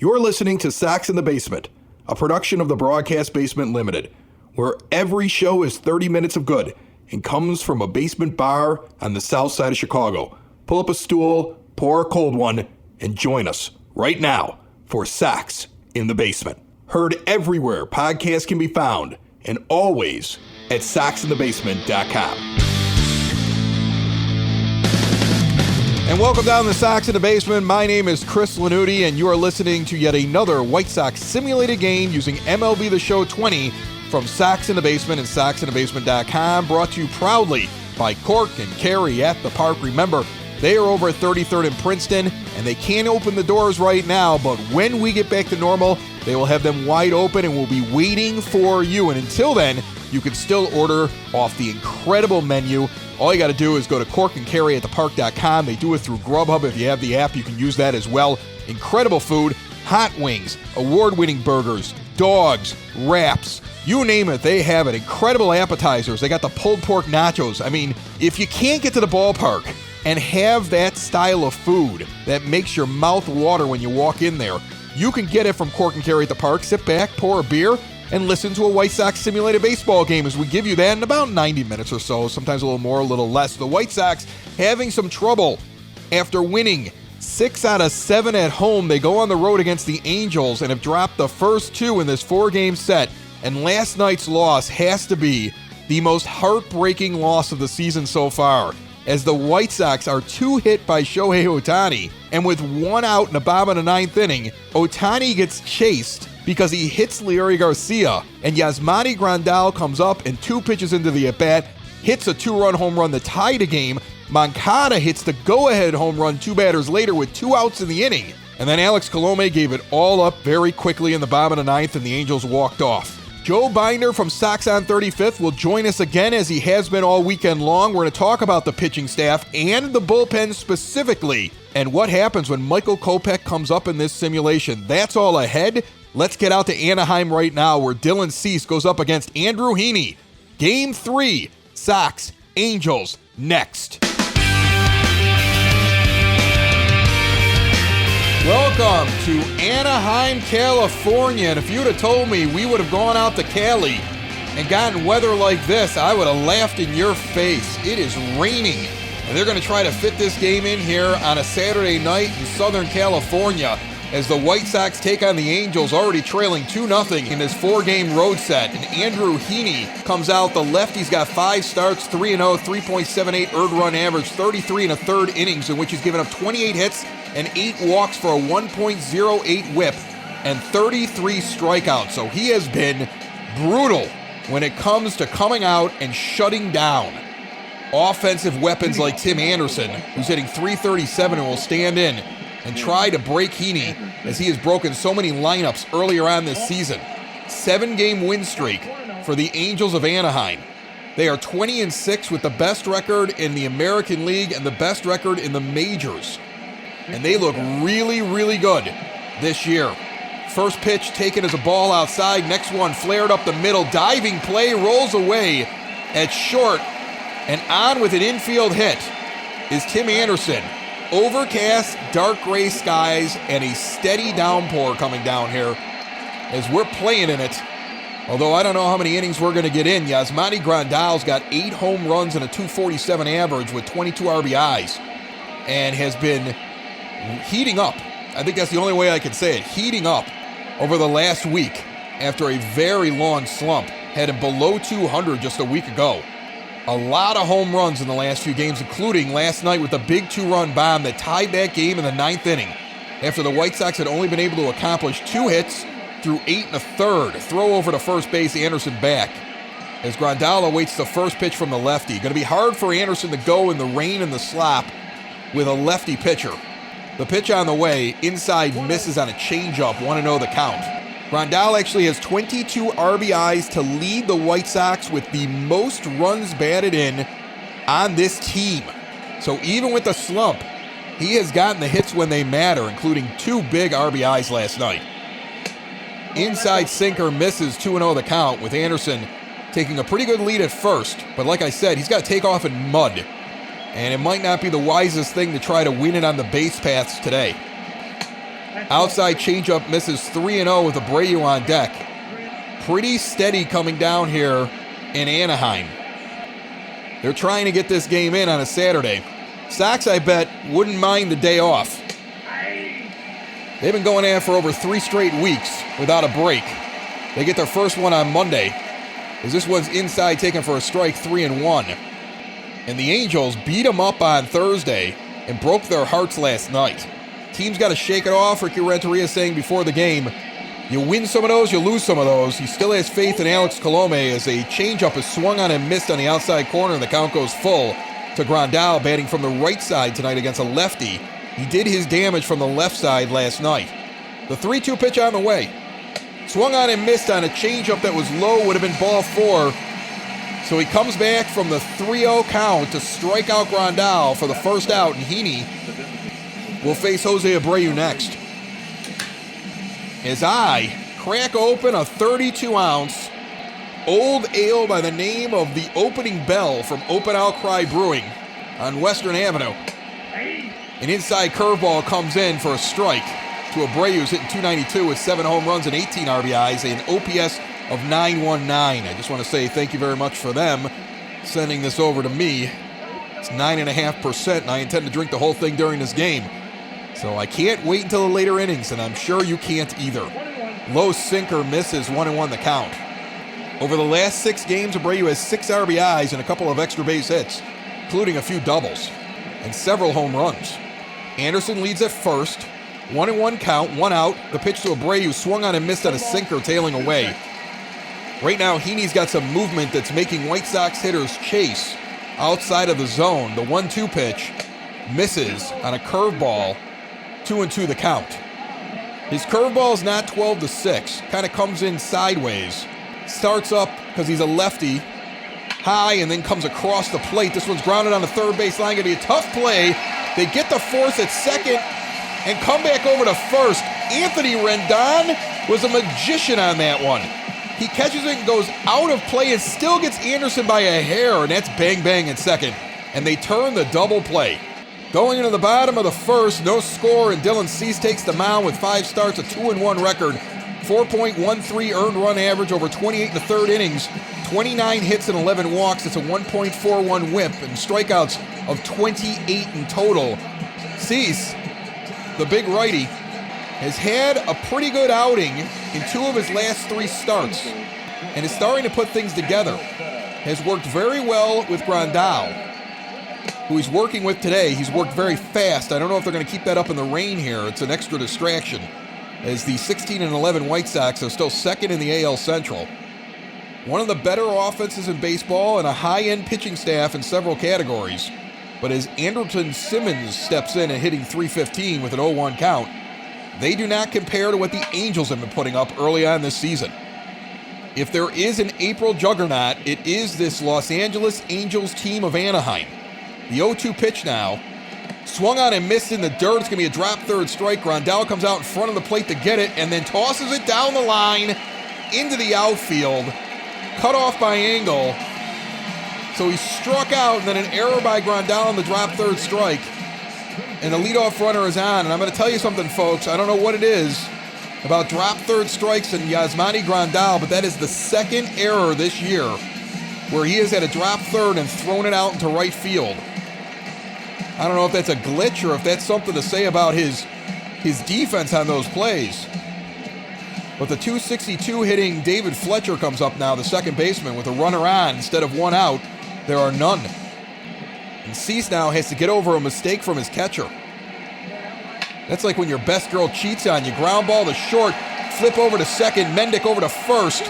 You're listening to Sox in the Basement, a production of the Broadcast Basement Limited, where every show is 30 minutes of good and comes from a basement bar on the south side of Chicago. Pull up a stool, pour a cold one, and join us right now for Sox in the Basement. Heard everywhere podcasts can be found, and always at soxinthebasement.com. And welcome down to Sox in the Basement. My name is Chris Lanuti, and you are listening to yet another White Sox simulated game using MLB The Show 20 from Sox in the Basement and soxinthebasement.com, brought to you proudly by Cork and Kerry at the Park. Remember, they are over at 33rd and Princeton, and they can't open the doors right now, but when we get back to normal, they will have them wide open and will be waiting for you. And until then, you can still order off the incredible menu. All you got to do is go to corkandcarryatthepark.com. They do it through Grubhub. If you have the app, you can use that as well. Incredible food, hot wings, award-winning burgers, dogs, wraps, you name it, they have it. Incredible appetizers. They got the pulled pork nachos. I mean, if you can't get to the ballpark and have that style of food that makes your mouth water when you walk in there, you can get it from Cork and Kerry at the Park. Sit back, pour a beer, and listen to a White Sox simulated baseball game as we give you that in about 90 minutes or so, sometimes a little more, a little less. The White Sox having some trouble after winning 6 out of 7 at home. They go on the road against the Angels and have dropped the first 2 in this 4-game set. And last night's loss has to be the most heartbreaking loss of the season so far, as the White Sox are 2 hit by Shohei Ohtani, and with 1 out in the bottom of the 9th inning, Ohtani gets chased because he hits Leury Garcia, and Yasmani Grandal comes up and 2 pitches into the at-bat, hits a 2-run home run to tie the game. Moncada hits the go-ahead home run 2 batters later with 2 outs in the inning, and then Alex Colome gave it all up very quickly in the bottom of the 9th, and the Angels walked off. Joe Binder from Sox on 35th will join us again, as he has been all weekend long. We're going to talk about the pitching staff and the bullpen specifically, and what happens when Michael Kopech comes up in this simulation. That's all ahead. Let's get out to Anaheim right now, where Dylan Cease goes up against Andrew Heaney. Game 3, Sox, Angels, next. Welcome to Anaheim, California. And if you'd have told me we would have gone out to Cali and gotten weather like this, I would have laughed in your face. It is raining, and they're going to try to fit this game in here on a Saturday night in Southern California, as the White Sox take on the Angels, already trailing 2-0 in this 4-game road set. And Andrew Heaney comes out. The lefty's got 5 starts, 3-0, 3.78 earned run average, 33 1/3 innings, in which he's given up 28 hits and 8 walks for a 1.08 whip and 33 strikeouts. So he has been brutal when it comes to coming out and shutting down offensive weapons like Tim Anderson, who's hitting .337 and will stand in and try to break Heaney, as he has broken so many lineups earlier on this season. 7-game win streak for the Angels of Anaheim. They are 20-6 with the best record in the American League and the best record in the majors. And they look really, really good this year. First pitch taken as a ball outside. Next one flared up the middle. Diving play, rolls away at short. And on with an infield hit is Tim Anderson. Overcast, dark gray skies, and a steady downpour coming down here as we're playing in it. Although I don't know how many innings we're going to get in. Yasmani Grandal's got 8 home runs and a .247 average with 22 RBIs, and has been heating up. I think that's the only way I can say it. Heating up over the last week after a very long slump. Had him below 200 just a week ago. A lot of home runs in the last few games, including last night with a big 2-run bomb that tied that game in the 9th inning, after the White Sox had only been able to accomplish 2 hits through 8 1/3. Throw over to first base, Anderson back, as Grandal awaits the first pitch from the lefty. Going to be hard for Anderson to go in the rain and the slop with a lefty pitcher. The pitch on the way, inside, misses on a changeup, 1-0 the count. Grandal actually has 22 RBIs to lead the White Sox with the most runs batted in on this team. So even with the slump, he has gotten the hits when they matter, including 2 big RBIs last night. Inside sinker misses, 2-0 the count, with Anderson taking a pretty good lead at first. But like I said, he's got to take off in mud, and it might not be the wisest thing to try to win it on the base paths today. Outside changeup misses 3-0 with Abreu on deck. Pretty steady coming down here in Anaheim. They're trying to get this game in on a Saturday. Sox, I bet, wouldn't mind the day off. They've been going at it for over 3 straight weeks without a break. They get their first one on Monday, as this one's inside taken for a strike, 3-1. And the Angels beat them up on Thursday and broke their hearts last night. Team's got to shake it off. Ricky Renteria saying before the game, you win some of those, you lose some of those. He still has faith in Alex Colome as a changeup is swung on and missed on the outside corner, and the count goes full to Grandal, batting from the right side tonight against a lefty. He did his damage from the left side last night. The 3-2 pitch on the way. Swung on and missed on a changeup that was low, would have been ball 4. So he comes back from the 3-0 count to strike out Grandal for the first out, and Heaney will face Jose Abreu next. As I crack open a 32-ounce old ale by the name of the Opening Bell from Open Outcry Brewing on Western Avenue. An inside curveball comes in for a strike to Abreu, who's hitting .292 with 7 home runs and 18 RBIs, an OPS of .919. I just want to say thank you very much for them sending this over to me. It's 9.5%, and I intend to drink the whole thing during this game. So I can't wait until the later innings, and I'm sure you can't either. Low sinker misses, 1-1 the count. Over the last 6 games, Abreu has 6 RBIs and a couple of extra base hits, including a few doubles and several home runs. Anderson leads at first. 1-1 count, 1 out. The pitch to Abreu, swung on and missed on a sinker, tailing away. Right now, Heaney's got some movement that's making White Sox hitters chase outside of the zone. The 1-2 pitch misses on a curveball, 2-2 the count. His curveball is not 12-6, kind of comes in sideways. Starts up because he's a lefty, high, and then comes across the plate. This one's grounded on the third base line. Going to be a tough play. They get the force at second and come back over to first. Anthony Rendon was a magician on that one. He catches it and goes out of play and still gets Anderson by a hair, and that's bang bang in second. And they turn the double play. Going into the bottom of the first, no score, and Dylan Cease takes the mound with 5 starts, a 2-1 record, 4.13 earned run average over 28 and a third innings, 29 hits and 11 walks. It's a 1.41 whip and strikeouts of 28 in total. Cease, the big righty, has had a pretty good outing in 2 of his last 3 starts and is starting to put things together. Has worked very well with Grandal, who he's working with today. He's worked very fast. I don't know if they're going to keep that up in the rain here. It's an extra distraction, as the 16-11 White Sox are still second in the AL Central. One of the better offenses in baseball and a high-end pitching staff in several categories. But as Andrelton Simmons steps in and hitting .315 with an 0-1 count, they do not compare to what the Angels have been putting up early on this season. If there is an April juggernaut, it is this Los Angeles Angels team of Anaheim. The 0-2 pitch now. Swung on and missed in the dirt. It's going to be a drop third strike. Grandal comes out in front of the plate to get it and then tosses it down the line into the outfield. Cut off by Engel. So he struck out, and then an error by Grandal on the drop third strike. And the leadoff runner is on. And I'm going to tell you something, folks. I don't know what it is about drop third strikes and Yasmani Grandal, but that is the second error this year where he has had a drop third and thrown it out into right field. I don't know if that's a glitch or if that's something to say about his defense on those plays. But the .262 hitting David Fletcher comes up now, the second baseman, with a runner on instead of 1 out. There are none. And Cease now has to get over a mistake from his catcher. That's like when your best girl cheats on you. Ground ball to short, flip over to second, Mendick over to first.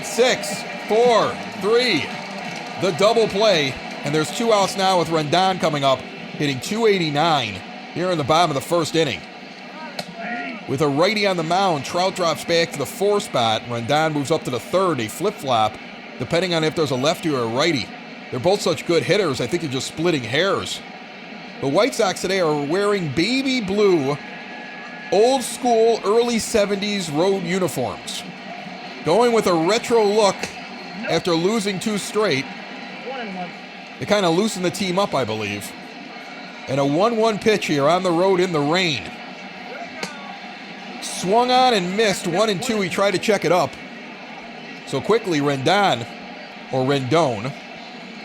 6, 4, 3. The double play. And there's 2 outs now with Rendon coming up, hitting .289 here in the bottom of the first inning. With a righty on the mound, Trout drops back to the 4 spot. Rendon moves up to the 3rd, a flip-flop, depending on if there's a lefty or a righty. They're both such good hitters, I think you're just splitting hairs. The White Sox today are wearing baby blue, old school, early 70s road uniforms. Going with a retro look after losing 2 straight. They kind of loosened the team up, I believe. And a 1-1 pitch here on the road in the rain. Swung on and missed 1-2. He tried to check it up. So quickly, Rendon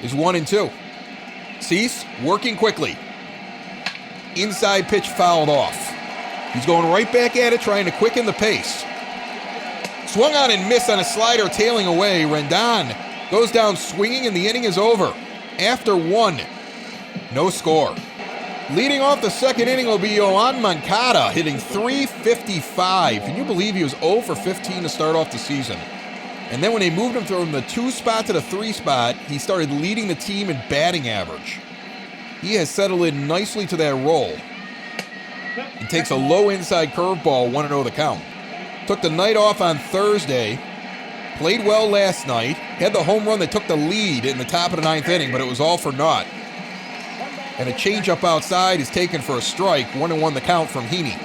is 1-2. Cease working quickly. Inside pitch fouled off. He's going right back at it, trying to quicken the pace. Swung on and missed on a slider, tailing away. Rendon goes down swinging, and the inning is over. After 1, no score. Leading off the second inning will be Yoan Moncada, hitting .355. Can you believe he was 0 for 15 to start off the season? And then when they moved him from the 2 spot to the 3 spot, he started leading the team in batting average. He has settled in nicely to that role. He takes a low inside curveball, 1-0 the count. Took the night off on Thursday. Played well last night. Had the home run that took the lead in the top of the 9th inning, but it was all for naught. And a changeup outside is taken for a strike, 1-1 the count from Heaney.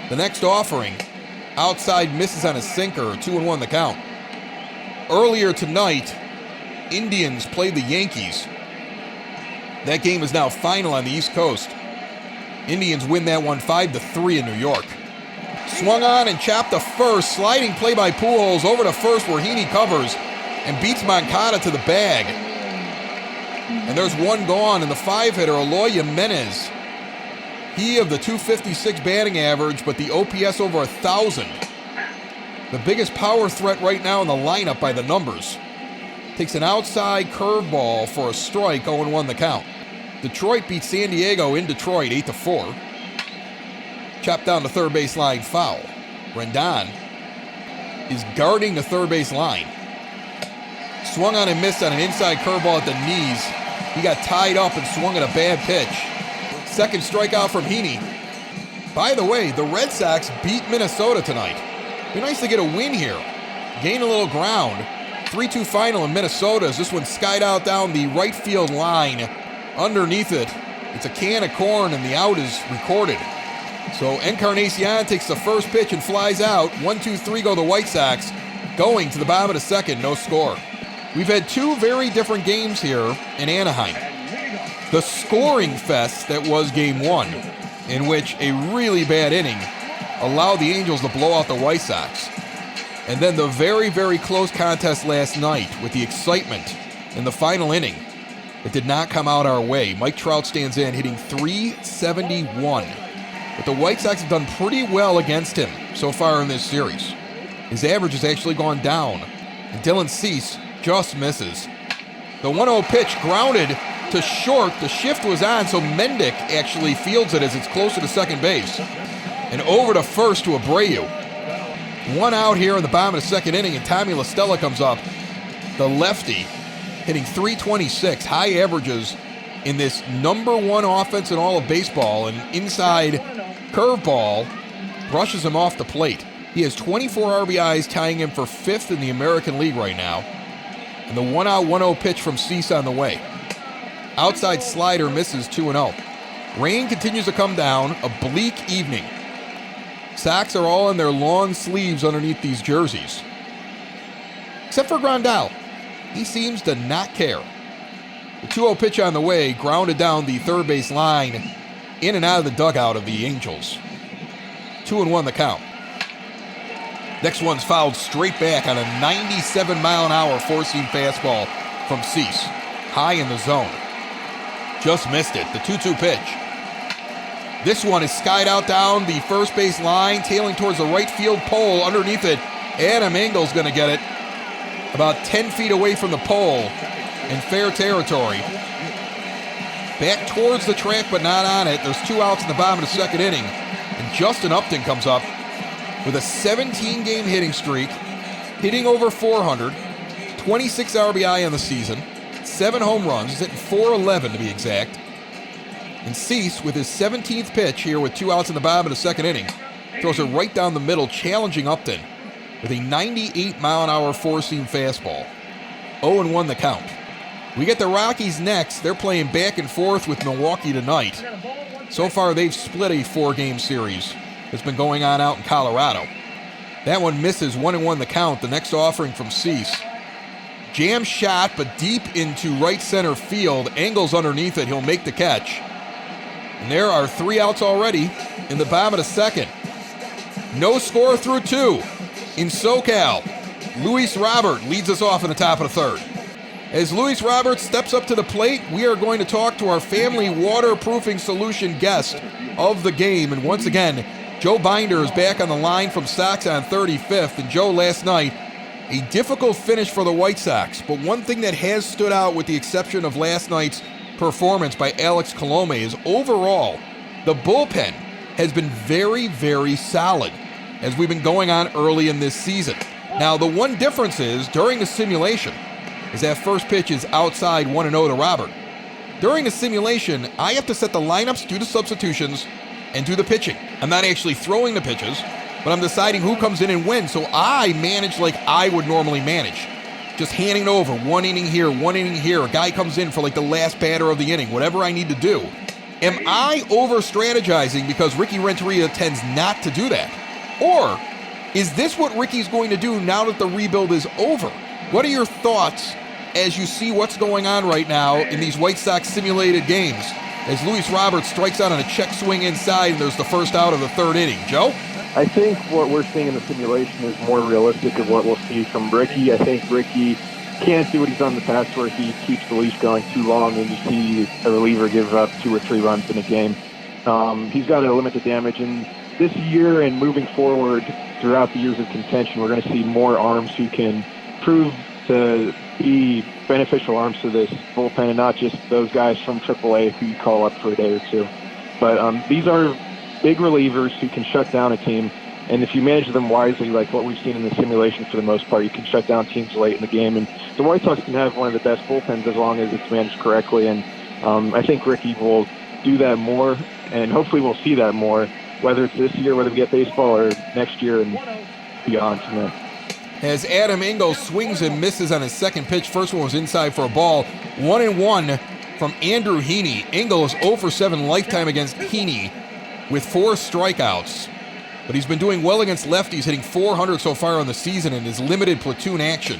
The next offering, outside misses on a sinker, 2-1 the count. Earlier tonight, Indians played the Yankees. That game is now final on the East Coast. Indians win that one 5-3 in New York. Swung on and chopped to first. Sliding play by Pujols over to first where Heaney covers and beats Moncada to the bag. And there's one gone, and the 5-hitter, Eloy Jimenez. He of the .256 batting average, but the OPS over 1,000. The biggest power threat right now in the lineup by the numbers. Takes an outside curveball for a strike, 0-1 the count. Detroit beats San Diego in Detroit 8-4. Chopped down the third base line, foul. Rendon is guarding the third base line. Swung on and missed on an inside curveball at the knees. He got tied up and swung at a bad pitch. Second strikeout from Heaney. By the way, the Red Sox beat Minnesota tonight. Be nice to get a win here. Gain a little ground. 3-2 final in Minnesota as this one skied out down the right field line. Underneath it, it's a can of corn and the out is recorded. So Encarnacion takes the first pitch and flies out. 1-2-3 go the White Sox. Going to the bottom of the second, no score. We've had 2 very different games here in Anaheim. The scoring fest that was game 1, in which a really bad inning allowed the Angels to blow out the White Sox. And then the very, very close contest last night with the excitement in the final inning. It did not come out our way. Mike Trout stands in, hitting .371. But the White Sox have done pretty well against him so far in this series. His average has actually gone down. And Dylan Cease just misses. The 1-0 pitch grounded to short. The shift was on, so Mendick actually fields it as it's closer to second base. And over to first to Abreu. 1 out here in the bottom of the second inning, and Tommy La Stella comes up. The lefty hitting .326, high averages in this number 1 offense in all of baseball. An inside curveball brushes him off the plate. He has 24 RBIs, tying him for 5th in the American League right now. And the 1-out 1-0 pitch from Cease on the way. Outside slider misses 2-0. Rain continues to come down, a bleak evening. Sox are all in their long sleeves underneath these jerseys. Except for Grandal. He seems to not care. The 2-0 pitch on the way, grounded down the third base line, in and out of the dugout of the Angels. 2-1 the count. Next one's fouled straight back on a 97-mile-an-hour four-seam fastball from Cease. High in the zone. Just missed it. The 2-2 pitch. This one is skied out down the first base line, tailing towards the right field pole. Underneath it, Adam Engel's going to get it. About 10 feet away from the pole in fair territory. Back towards the track, but not on it. There's 2 outs in the bottom of the second inning. And Justin Upton comes up with a 17-game hitting streak, hitting over 400, 26 RBI on the season, 7 home runs. He's hitting .411 to be exact. And Cease, with his 17th pitch here with 2 outs in the bottom of the second inning, throws it right down the middle, challenging Upton with a 98-mile-an-hour four-seam fastball. 0-1 the count. We get the Rockies next. They're playing back and forth with Milwaukee tonight. So far, they've split a 4-game series that's been going on out in Colorado. That one misses. 1-1 the count. The next offering from Cease. Jam shot, but deep into right center field. Angles underneath it. He'll make the catch. And there are 3 outs already in the bottom of the second. No score through 2. In SoCal, Luis Robert leads us off in the top of the third. As Luis Robert steps up to the plate, we are going to talk to our family waterproofing solution guest of the game. And once again, Joe Binder is back on the line from Sox on 35th. And Joe, last night, a difficult finish for the White Sox. But one thing that has stood out, with the exception of last night's performance by Alex Colome, is overall, the bullpen has been very, very solid as we've been going on early in this season. Now, the one difference is, during the simulation, is that first pitch is outside 1-0 to Robert. During the simulation, I have to set the lineups, do the substitutions, and do the pitching. I'm not actually throwing the pitches, but I'm deciding who comes in and when. So I manage like I would normally manage. Just handing it over, 1 inning here, 1 inning here. A guy comes in for like the last batter of the inning, whatever I need to do. Am I over-strategizing because Ricky Renteria tends not to do that? Or is this what Ricky's going to do now that the rebuild is over? What are your thoughts as you see what's going on right now in these White Sox simulated games, as Luis Robert strikes out on a check swing inside and there's the first out of the third inning? Joe? I think what we're seeing in the simulation is more realistic of what we'll see from Ricky. I think Ricky can't do what he's done in the past, where he keeps the leash going too long and you see a reliever give up 2 or 3 runs in a game. He's got to limit the damage, and this year and moving forward throughout the years of contention, we're going to see more arms who can prove to be beneficial arms to this bullpen, and not just those guys from AAA who you call up for a day or two. But these are big relievers who can shut down a team, and if you manage them wisely, like what we've seen in the simulation for the most part, you can shut down teams late in the game. And the White Sox can have one of the best bullpens as long as it's managed correctly, and I think Ricky will do that more, and hopefully we'll see that more, whether it's this year, whether we get baseball, or next year and beyond from there. As Adam Engel swings and misses on his second pitch. First one was inside for a ball. 1-1 from Andrew Heaney. Engel is 0 for 7 lifetime against Heaney with 4 strikeouts. But he's been doing well against lefties, hitting .400 so far on the season in his limited platoon action.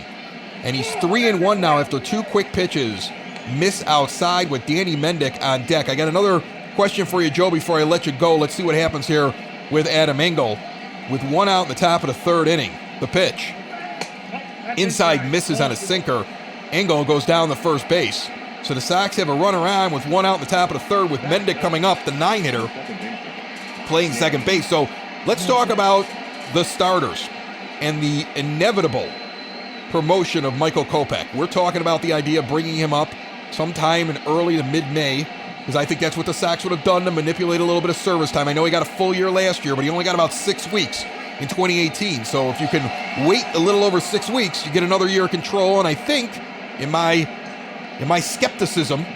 And he's 3-1 now after 2 quick pitches. Miss outside with Danny Mendick on deck. I got another question for you, Joe, before I let you go. Let's see what happens here with Adam Engel. With 1 out in the top of the third inning. The pitch. Inside misses on a sinker. Engel goes down the first base. So the Sox have a run around with 1 out in the top of the third, with Mendick coming up, the 9-hitter, playing second base. So let's talk about the starters and the inevitable promotion of Michael Kopech. We're talking about the idea of bringing him up sometime in early to mid-May, because I think that's what the Sox would have done to manipulate a little bit of service time. I know he got a full year last year, but he only got about 6 weeks in 2018. So if you can wait a little over 6 weeks, you get another year of control. And I think, in my skepticism,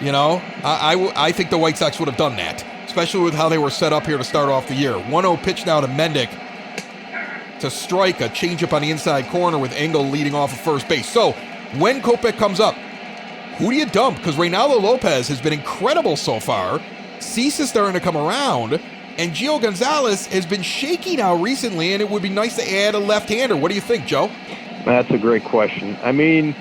I think the White Sox would have done that, especially with how they were set up here to start off the year. 1-0 pitch now to Mendick to strike, a changeup on the inside corner with Engel leading off of first base. So when Kopech comes up, who do you dump? Because Reynaldo Lopez has been incredible so far. Cease is starting to come around. And Gio Gonzalez has been shaky now recently, and it would be nice to add a left-hander. What do you think, Joe? That's a great question. I mean,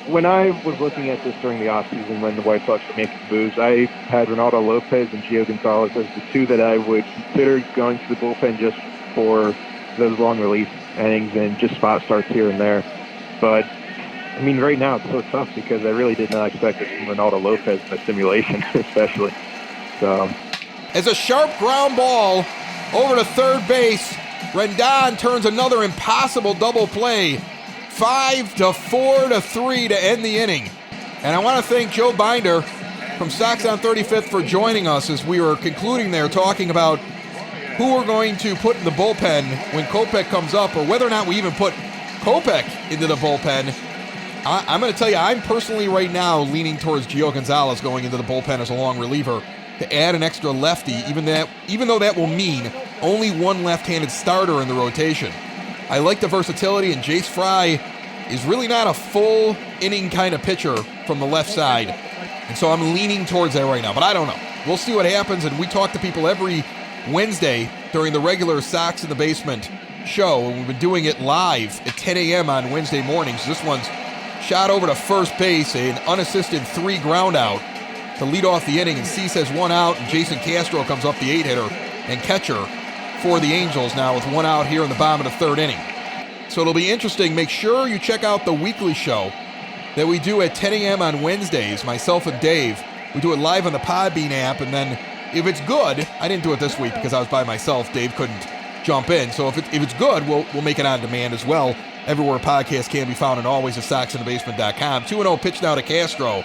when I was looking at this during the offseason when the White Sox were making moves, I had Reynaldo Lopez and Gio Gonzalez as the 2 that I would consider going to the bullpen just for those long relief innings and just spot starts here and there. But, I mean, right now it's so tough because I really did not expect it from Reynaldo Lopez in the simulation, especially. So... As a sharp ground ball over to third base, Rendon turns another impossible double play. 5-4-3 to end the inning. And I want to thank Joe Binder from Sox on 35th for joining us as we were concluding there, talking about who we're going to put in the bullpen when Kopech comes up, or whether or not we even put Kopech into the bullpen. I'm going to tell you, I'm personally right now leaning towards Gio Gonzalez going into the bullpen as a long reliever, to add an extra lefty, even though that will mean only 1 left-handed starter in the rotation. I like the versatility, and Jace Fry is really not a full inning kind of pitcher from the left side. And so I'm leaning towards that right now, but I don't know. We'll see what happens, and we talk to people every Wednesday during the regular Sox in the Basement show, and we've been doing it live at 10 a.m. on Wednesday mornings. This one's shot over to first base, an unassisted 3 ground out to lead off the inning, and Cease has 1 out, and Jason Castro comes up, the 8-hitter and catcher, for the Angels now with one out here in the bottom of the third inning. So it'll be interesting. Make sure you check out the weekly show that we do at 10 a.m. on Wednesdays, myself and Dave. We do it live on the Podbean app, and then if it's good, I didn't do it this week because I was by myself. Dave couldn't jump in. So if it's good, we'll make it on demand as well. Everywhere podcasts can be found, and always at SoxInTheBasement.com. 2-0 pitch now to Castro.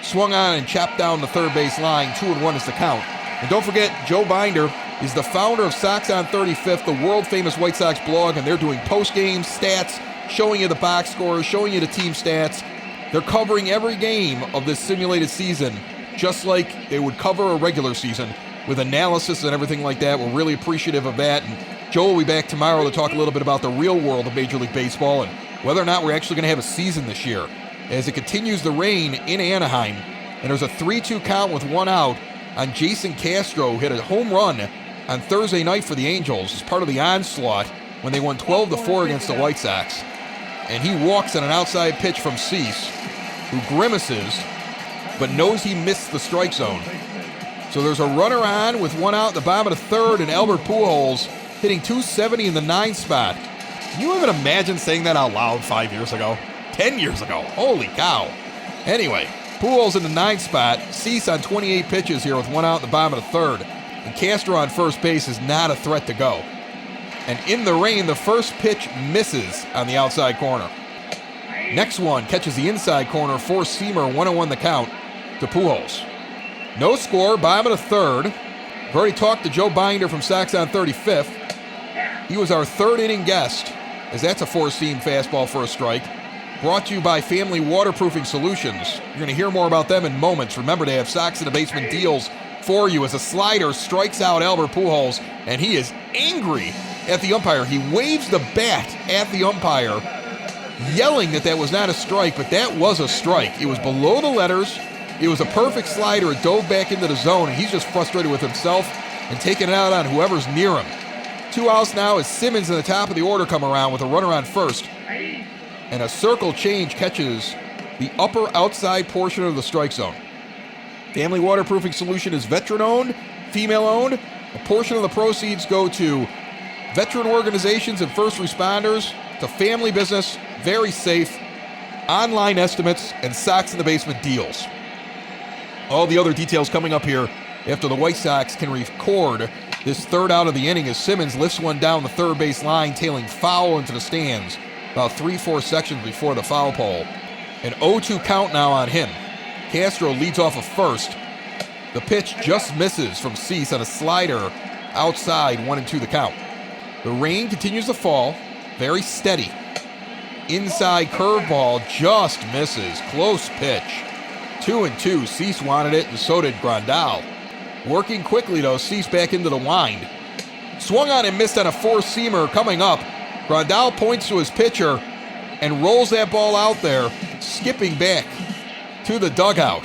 Swung on and chopped down the third base line. 2-1 is the count. And don't forget, Joe Binder is the founder of Sox on 35th, the world-famous White Sox blog, and they're doing post-game stats, showing you the box scores, showing you the team stats. They're covering every game of this simulated season, just like they would cover a regular season, with analysis and everything like that. We're really appreciative of that. And Joe will be back tomorrow to talk a little bit about the real world of Major League Baseball and whether or not we're actually going to have a season this year. As it continues to rain in Anaheim, and there's a 3-2 count with one out on Jason Castro, who hit a home run on Thursday night for the Angels as part of the onslaught when they won 12-4 against the White Sox. And he walks on an outside pitch from Cease, who grimaces, but knows he missed the strike zone. So there's a runner on with one out in the bottom of the third, and Albert Pujols hitting .270 in the 9 spot. Can you even imagine saying that out loud 5 years ago? 10 years ago. Holy cow. Anyway, Pujols in the 9 spot, Cease on 28 pitches here with one out in the bottom of the third. And Castro on first base is not a threat to go. And in the rain, the first pitch misses on the outside corner. Next one catches the inside corner, four-seamer, 1-1 the count to Pujols. No score, bottom of the third. I've already talked to Joe Binder from Sox on 35th. He was our third inning guest, as that's a four-seam fastball for a strike. Brought to you by Family Waterproofing Solutions. You're going to hear more about them in moments. Remember, they have Sox in the Basement deals for you as a slider strikes out Albert Pujols, and he is angry at the umpire. He waves the bat at the umpire, yelling that was not a strike, but that was a strike. It was below the letters. It was a perfect slider. It dove back into the zone, and he's just frustrated with himself and taking it out on whoever's near him. 2 outs now as Simmons in the top of the order come around with a runner on first. And a circle change catches the upper outside portion of the strike zone. Family Waterproofing Solution is veteran-owned, female-owned. A portion of the proceeds go to veteran organizations and first responders. It's a family business, very safe, online estimates, and Sox in the Basement deals. All the other details coming up here after the White Sox can record this third out of the inning as Simmons lifts one down the third base line, tailing foul into the stands about 3-4 sections before the foul pole. An 0-2 count now on him. Castro leads off of first. The pitch just misses from Cease on a slider outside, 1-2 the count. The rain continues to fall, very steady. Inside curveball just misses. Close pitch. 2-2. Cease wanted it, and so did Grandal. Working quickly, though, Cease back into the wind. Swung on and missed on a four-seamer coming up. Grandal points to his pitcher and rolls that ball out there, skipping back to the dugout.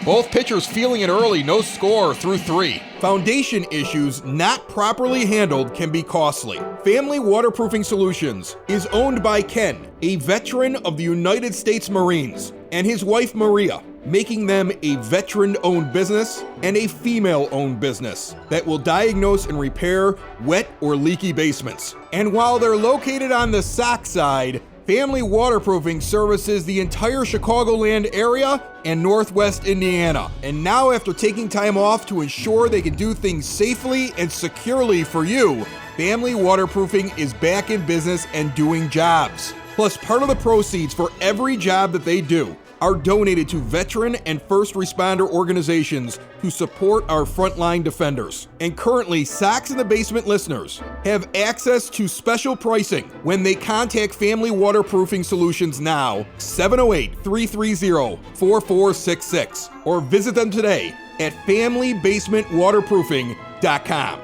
Both pitchers feeling it early, no score through 3. Foundation issues not properly handled can be costly. Family Waterproofing Solutions is owned by Ken, a veteran of the United States Marines, and his wife Maria, making them a veteran-owned business and a female-owned business that will diagnose and repair wet or leaky basements. And while they're located on the Sox side, Family Waterproofing services the entire Chicagoland area and Northwest Indiana. And now, after taking time off to ensure they can do things safely and securely for you, Family Waterproofing is back in business and doing jobs. Plus, part of the proceeds for every job that they do are donated to veteran and first responder organizations who support our frontline defenders. And currently, Sox in the Basement listeners have access to special pricing when they contact Family Waterproofing Solutions now, 708-330-4466, or visit them today at FamilyBasementWaterproofing.com.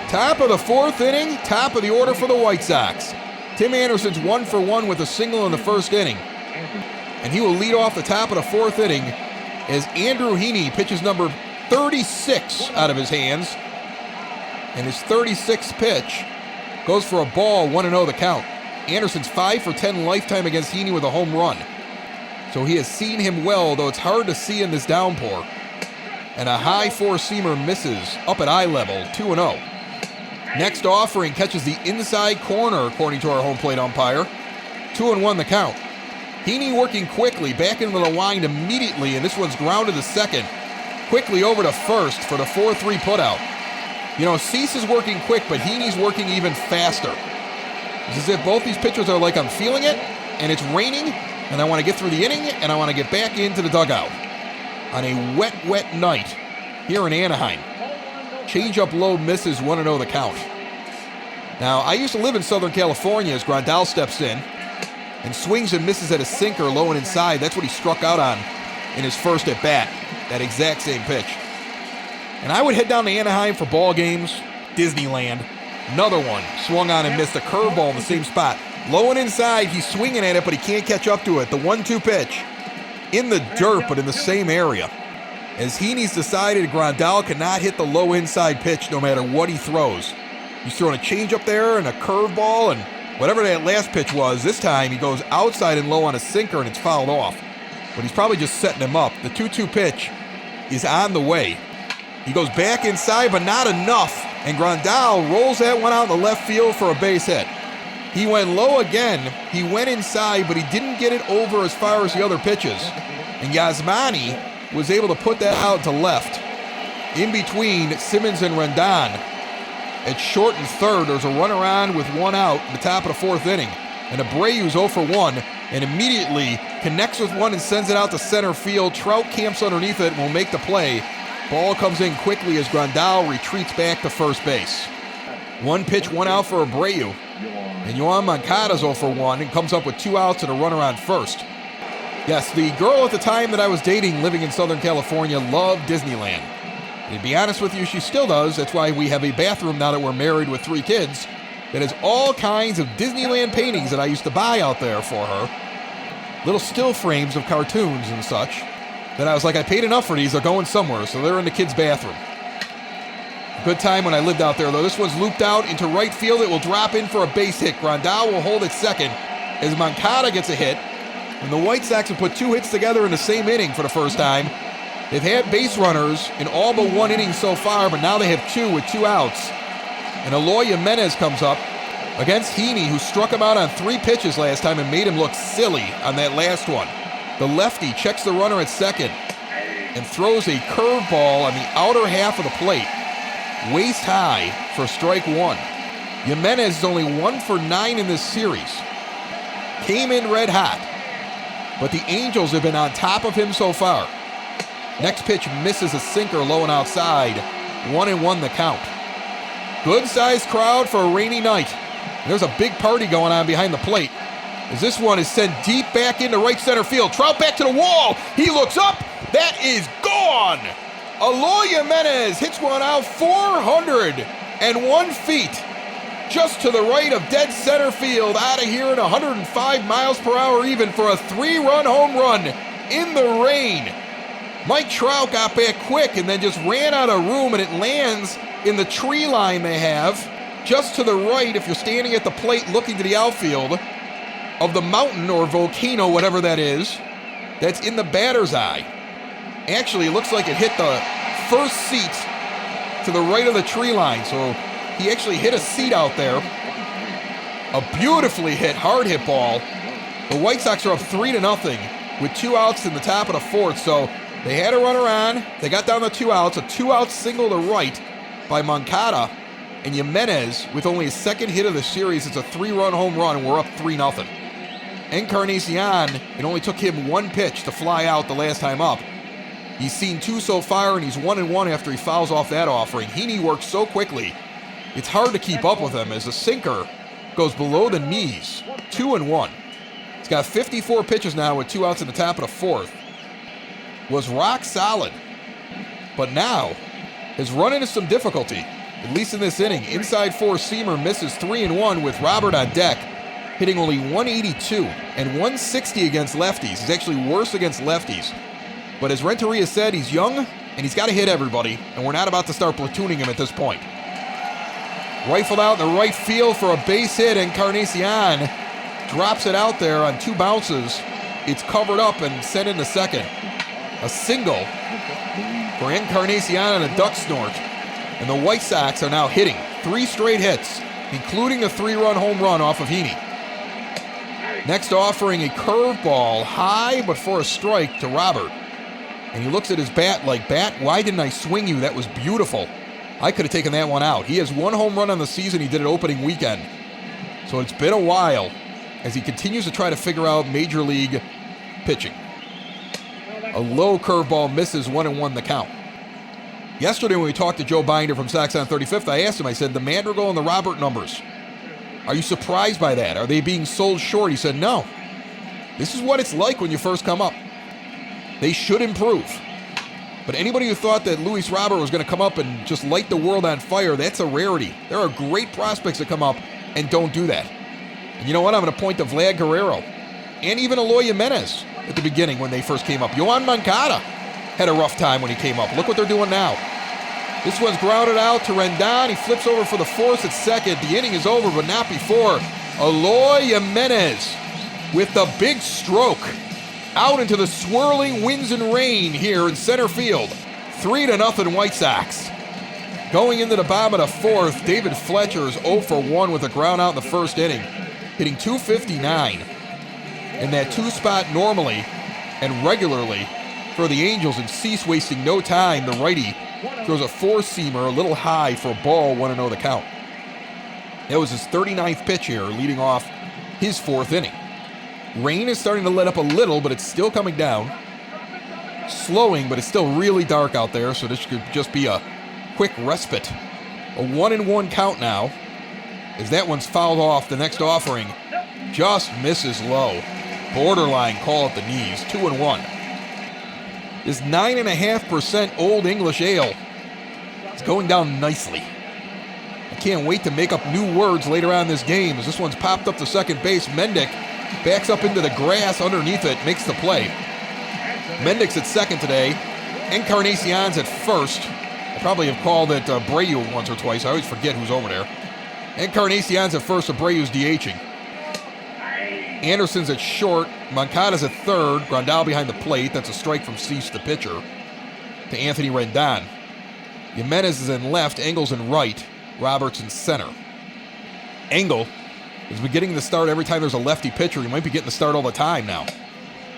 Top of the fourth inning, top of the order for the White Sox. Tim Anderson's 1 for 1 with a single in the first inning. And he will lead off the top of the fourth inning as Andrew Heaney pitches number 36 out of his hands. And his 36th pitch goes for a ball, 1-0 the count. Anderson's 5 for 10 lifetime against Heaney with a home run. So he has seen him well, though it's hard to see in this downpour. And a high four-seamer misses up at eye level, 2-0. Next offering catches the inside corner, according to our home plate umpire. 2-1 the count. Heaney working quickly, back into the wind immediately, and this one's grounded to second. Quickly over to first for the 4-3 putout. You know, Cease is working quick, but Heaney's working even faster. It's as if both these pitchers are like, I'm feeling it, and it's raining, and I want to get through the inning, and I want to get back into the dugout. On a wet, wet night here in Anaheim. Change-up low misses 1-0 the count. Now, I used to live in Southern California as Grandal steps in and swings and misses at a sinker low and inside. That's what he struck out on in his first at-bat, that exact same pitch. And I would head down to Anaheim for ball games, Disneyland. Another one, swung on and missed a curveball in the same spot. Low and inside, he's swinging at it, but he can't catch up to it. The 1-2 pitch, in the dirt, but in the same area. As Heaney's decided Grandal cannot hit the low inside pitch no matter what he throws. He's throwing a changeup there and a curveball and whatever that last pitch was. This time he goes outside and low on a sinker and it's fouled off. But he's probably just setting him up. The 2-2 pitch is on the way. He goes back inside, but not enough. And Grandal rolls that one out in the left field for a base hit. He went low again. He went inside, but he didn't get it over as far as the other pitches. And Yasmani was able to put that out to left. In between Simmons and Rendon. At short and third, there's a runner on with one out in the top of the fourth inning. And Abreu's 0 for 1 and immediately connects with one and sends it out to center field. Trout camps underneath it and will make the play. Ball comes in quickly as Grandal retreats back to first base. One pitch, one out for Abreu. And Yoan Moncada's 0 for 1 and comes up with 2 outs and a runner on first. Yes, the girl at the time that I was dating living in Southern California loved Disneyland. And to be honest with you, she still does. That's why we have a bathroom now that we're married with 3 kids that has all kinds of Disneyland paintings that I used to buy out there for her. Little still frames of cartoons and such. That I was like, I paid enough for these, they're going somewhere, so they're in the kids' bathroom. Good time when I lived out there, though. This one's looped out into right field. It will drop in for a base hit. Grandal will hold at second as Moncada gets a hit. And the White Sox have put 2 hits together in the same inning for the first time. They've had base runners in all but 1 inning so far, but now they have 2 with 2 outs. And Eloy Jimenez comes up against Heaney, who struck him out on 3 pitches last time and made him look silly on that last one. The lefty checks the runner at second and throws a curveball on the outer half of the plate. Waist high for strike 1. Jimenez is only 1 for 9 in this series. Came in red hot, but the Angels have been on top of him so far. Next pitch misses a sinker low and outside. 1-1 the count. Good sized crowd for a rainy night. There's a big party going on behind the plate as this one is sent deep back into right center field. Trout back to the wall. He looks up. That is gone. Eloy Jimenez hits one out 401 feet. Just to the right of dead center field, out of here at 105 miles per hour even for a 3-run home run in the rain. Mike Trout got back quick and then just ran out of room, and it lands in the tree line they have just to the right, if you're standing at the plate looking to the outfield, of the mountain or volcano, whatever that is, that's in the batter's eye. Actually, it looks like it hit the first seat to the right of the tree line, so he actually hit a seat out there. A beautifully hit, hard hit ball. The White Sox are up 3-0 with 2 outs in the top of the fourth, so they had a runner on. They got down to 2 outs, a 2-out single to right by Moncada, and Jimenez, with only his second hit of the series, it's a 3-run home run, and we're up 3-0. Encarnacion, it only took him 1 pitch to fly out the last time up. He's seen 2 so far, and he's 1-1 after he fouls off that offering. Heaney works so quickly, it's hard to keep up with him as the sinker goes below the knees. 2-1. He's got 54 pitches now with 2 outs in the top of the fourth. Was rock solid, but now has run into some difficulty, at least in this inning. Inside 4-seamer misses 3-1 with Robert on deck, hitting only 182 and 160 against lefties. He's actually worse against lefties. But as Renteria said, he's young and he's got to hit everybody, and we're not about to start platooning him at this point. Rifled out in the right field for a base hit. Encarnacion drops it out there on 2 bounces. It's covered up and sent into second. A single for Encarnacion and a duck snort. And the White Sox are now hitting 3 straight hits, including a 3-run home run off of Heaney. Next offering, a curveball, high but for a strike to Robert. And he looks at his bat like, bat, why didn't I swing you? That was beautiful. I could have taken that one out. He has 1 home run on the season. He did it opening weekend. So it's been a while as he continues to try to figure out major league pitching. A low curveball misses 1-1 the count. Yesterday when we talked to Joe Binder from Sox on 35th, I asked him, I said, the Madrigal and the Robert numbers, are you surprised by that? Are they being sold short? He said, no. This is what it's like when you first come up. They should improve. But anybody who thought that Luis Robert was going to come up and just light the world on fire, that's a rarity. There are great prospects that come up and don't do that. And you know what? I'm going to point to Vlad Guerrero and even Eloy Jimenez at the beginning when they first came up. Yoan Moncada had a rough time when he came up. Look what they're doing now. This one's grounded out to Rendon. He flips over for the force at second. The inning is over, but not before. Eloy Jimenez with the big stroke out into the swirling winds and rain here in center field. 3-0 White Sox. Going into the bottom of the 4th, David Fletcher is 0 for 1 with a ground out in the first inning, hitting .259. In that 2 spot normally and regularly for the Angels, and Cease wasting no time. The righty throws a 4-seamer a little high for a ball, 1-0 the count. That was his 39th pitch here, leading off his 4th inning. Rain is starting to let up a little, but it's still coming down. Slowing, but it's still really dark out there, so this could just be a quick respite. A 1-1 count now, as that one's fouled off. The next offering just misses low. Borderline call at the knees, 2-1. This 9.5% Old English Ale is going down nicely. I can't wait to make up new words later on in this game, as this one's popped up to second base. Mendick backs up into the grass underneath it, makes the play. Mendick's at second today. Encarnacion's at first. I probably have called it Abreu once or twice. I always forget who's over there. Encarnacion's at first, Abreu's DHing. Anderson's at short. Moncada's at third. Grandal behind the plate. That's a strike from Cease, the pitcher, to Anthony Rendon. Jimenez is in left. Engel's in right. Roberts in center. Engel has been getting the start every time there's a lefty pitcher. He might be getting the start all the time now.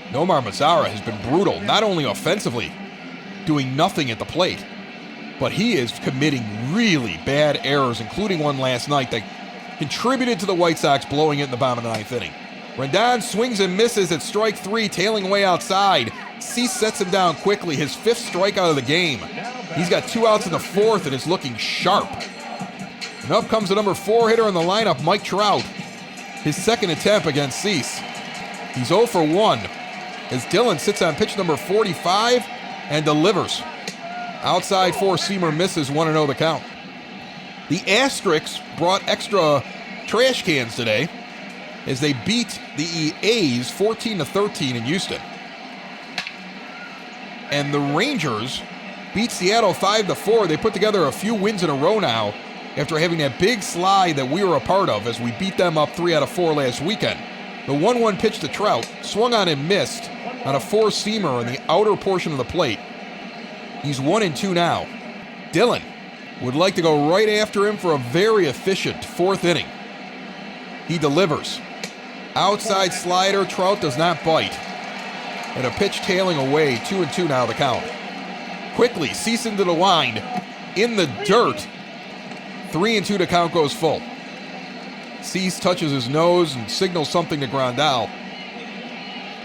Nomar Mazara has been brutal, not only offensively, doing nothing at the plate, but he is committing really bad errors, including one last night that contributed to the White Sox blowing it in the bottom of the 9th inning. Rendon swings and misses at strike 3, tailing way outside. Cease sets him down quickly, his 5th strikeout of the game. He's got 2 outs in the 4th and is looking sharp. And up comes the number 4 hitter in the lineup, Mike Trout. His 2nd attempt against Cease. He's 0 for 1 as Dillon sits on pitch number 45 and delivers. Outside 4-seamer misses, 1-0 the count. The Asterix brought extra trash cans today as they beat the A's 14-13 in Houston. And the Rangers beat Seattle 5-4. They put together a few wins in a row now after having that big slide that we were a part of as we beat them up 3 out of 4 last weekend. The 1-1 pitch to Trout, swung on and missed on a 4-seamer in the outer portion of the plate. He's 1-2 now. Dillon would like to go right after him for a very efficient 4th inning. He delivers. Outside slider, Trout does not bite. And a pitch tailing away, 2-2 now the count. Quickly, Cease into the wind, in the dirt. 3-2 to count goes full. Cease touches his nose and signals something to Grandal.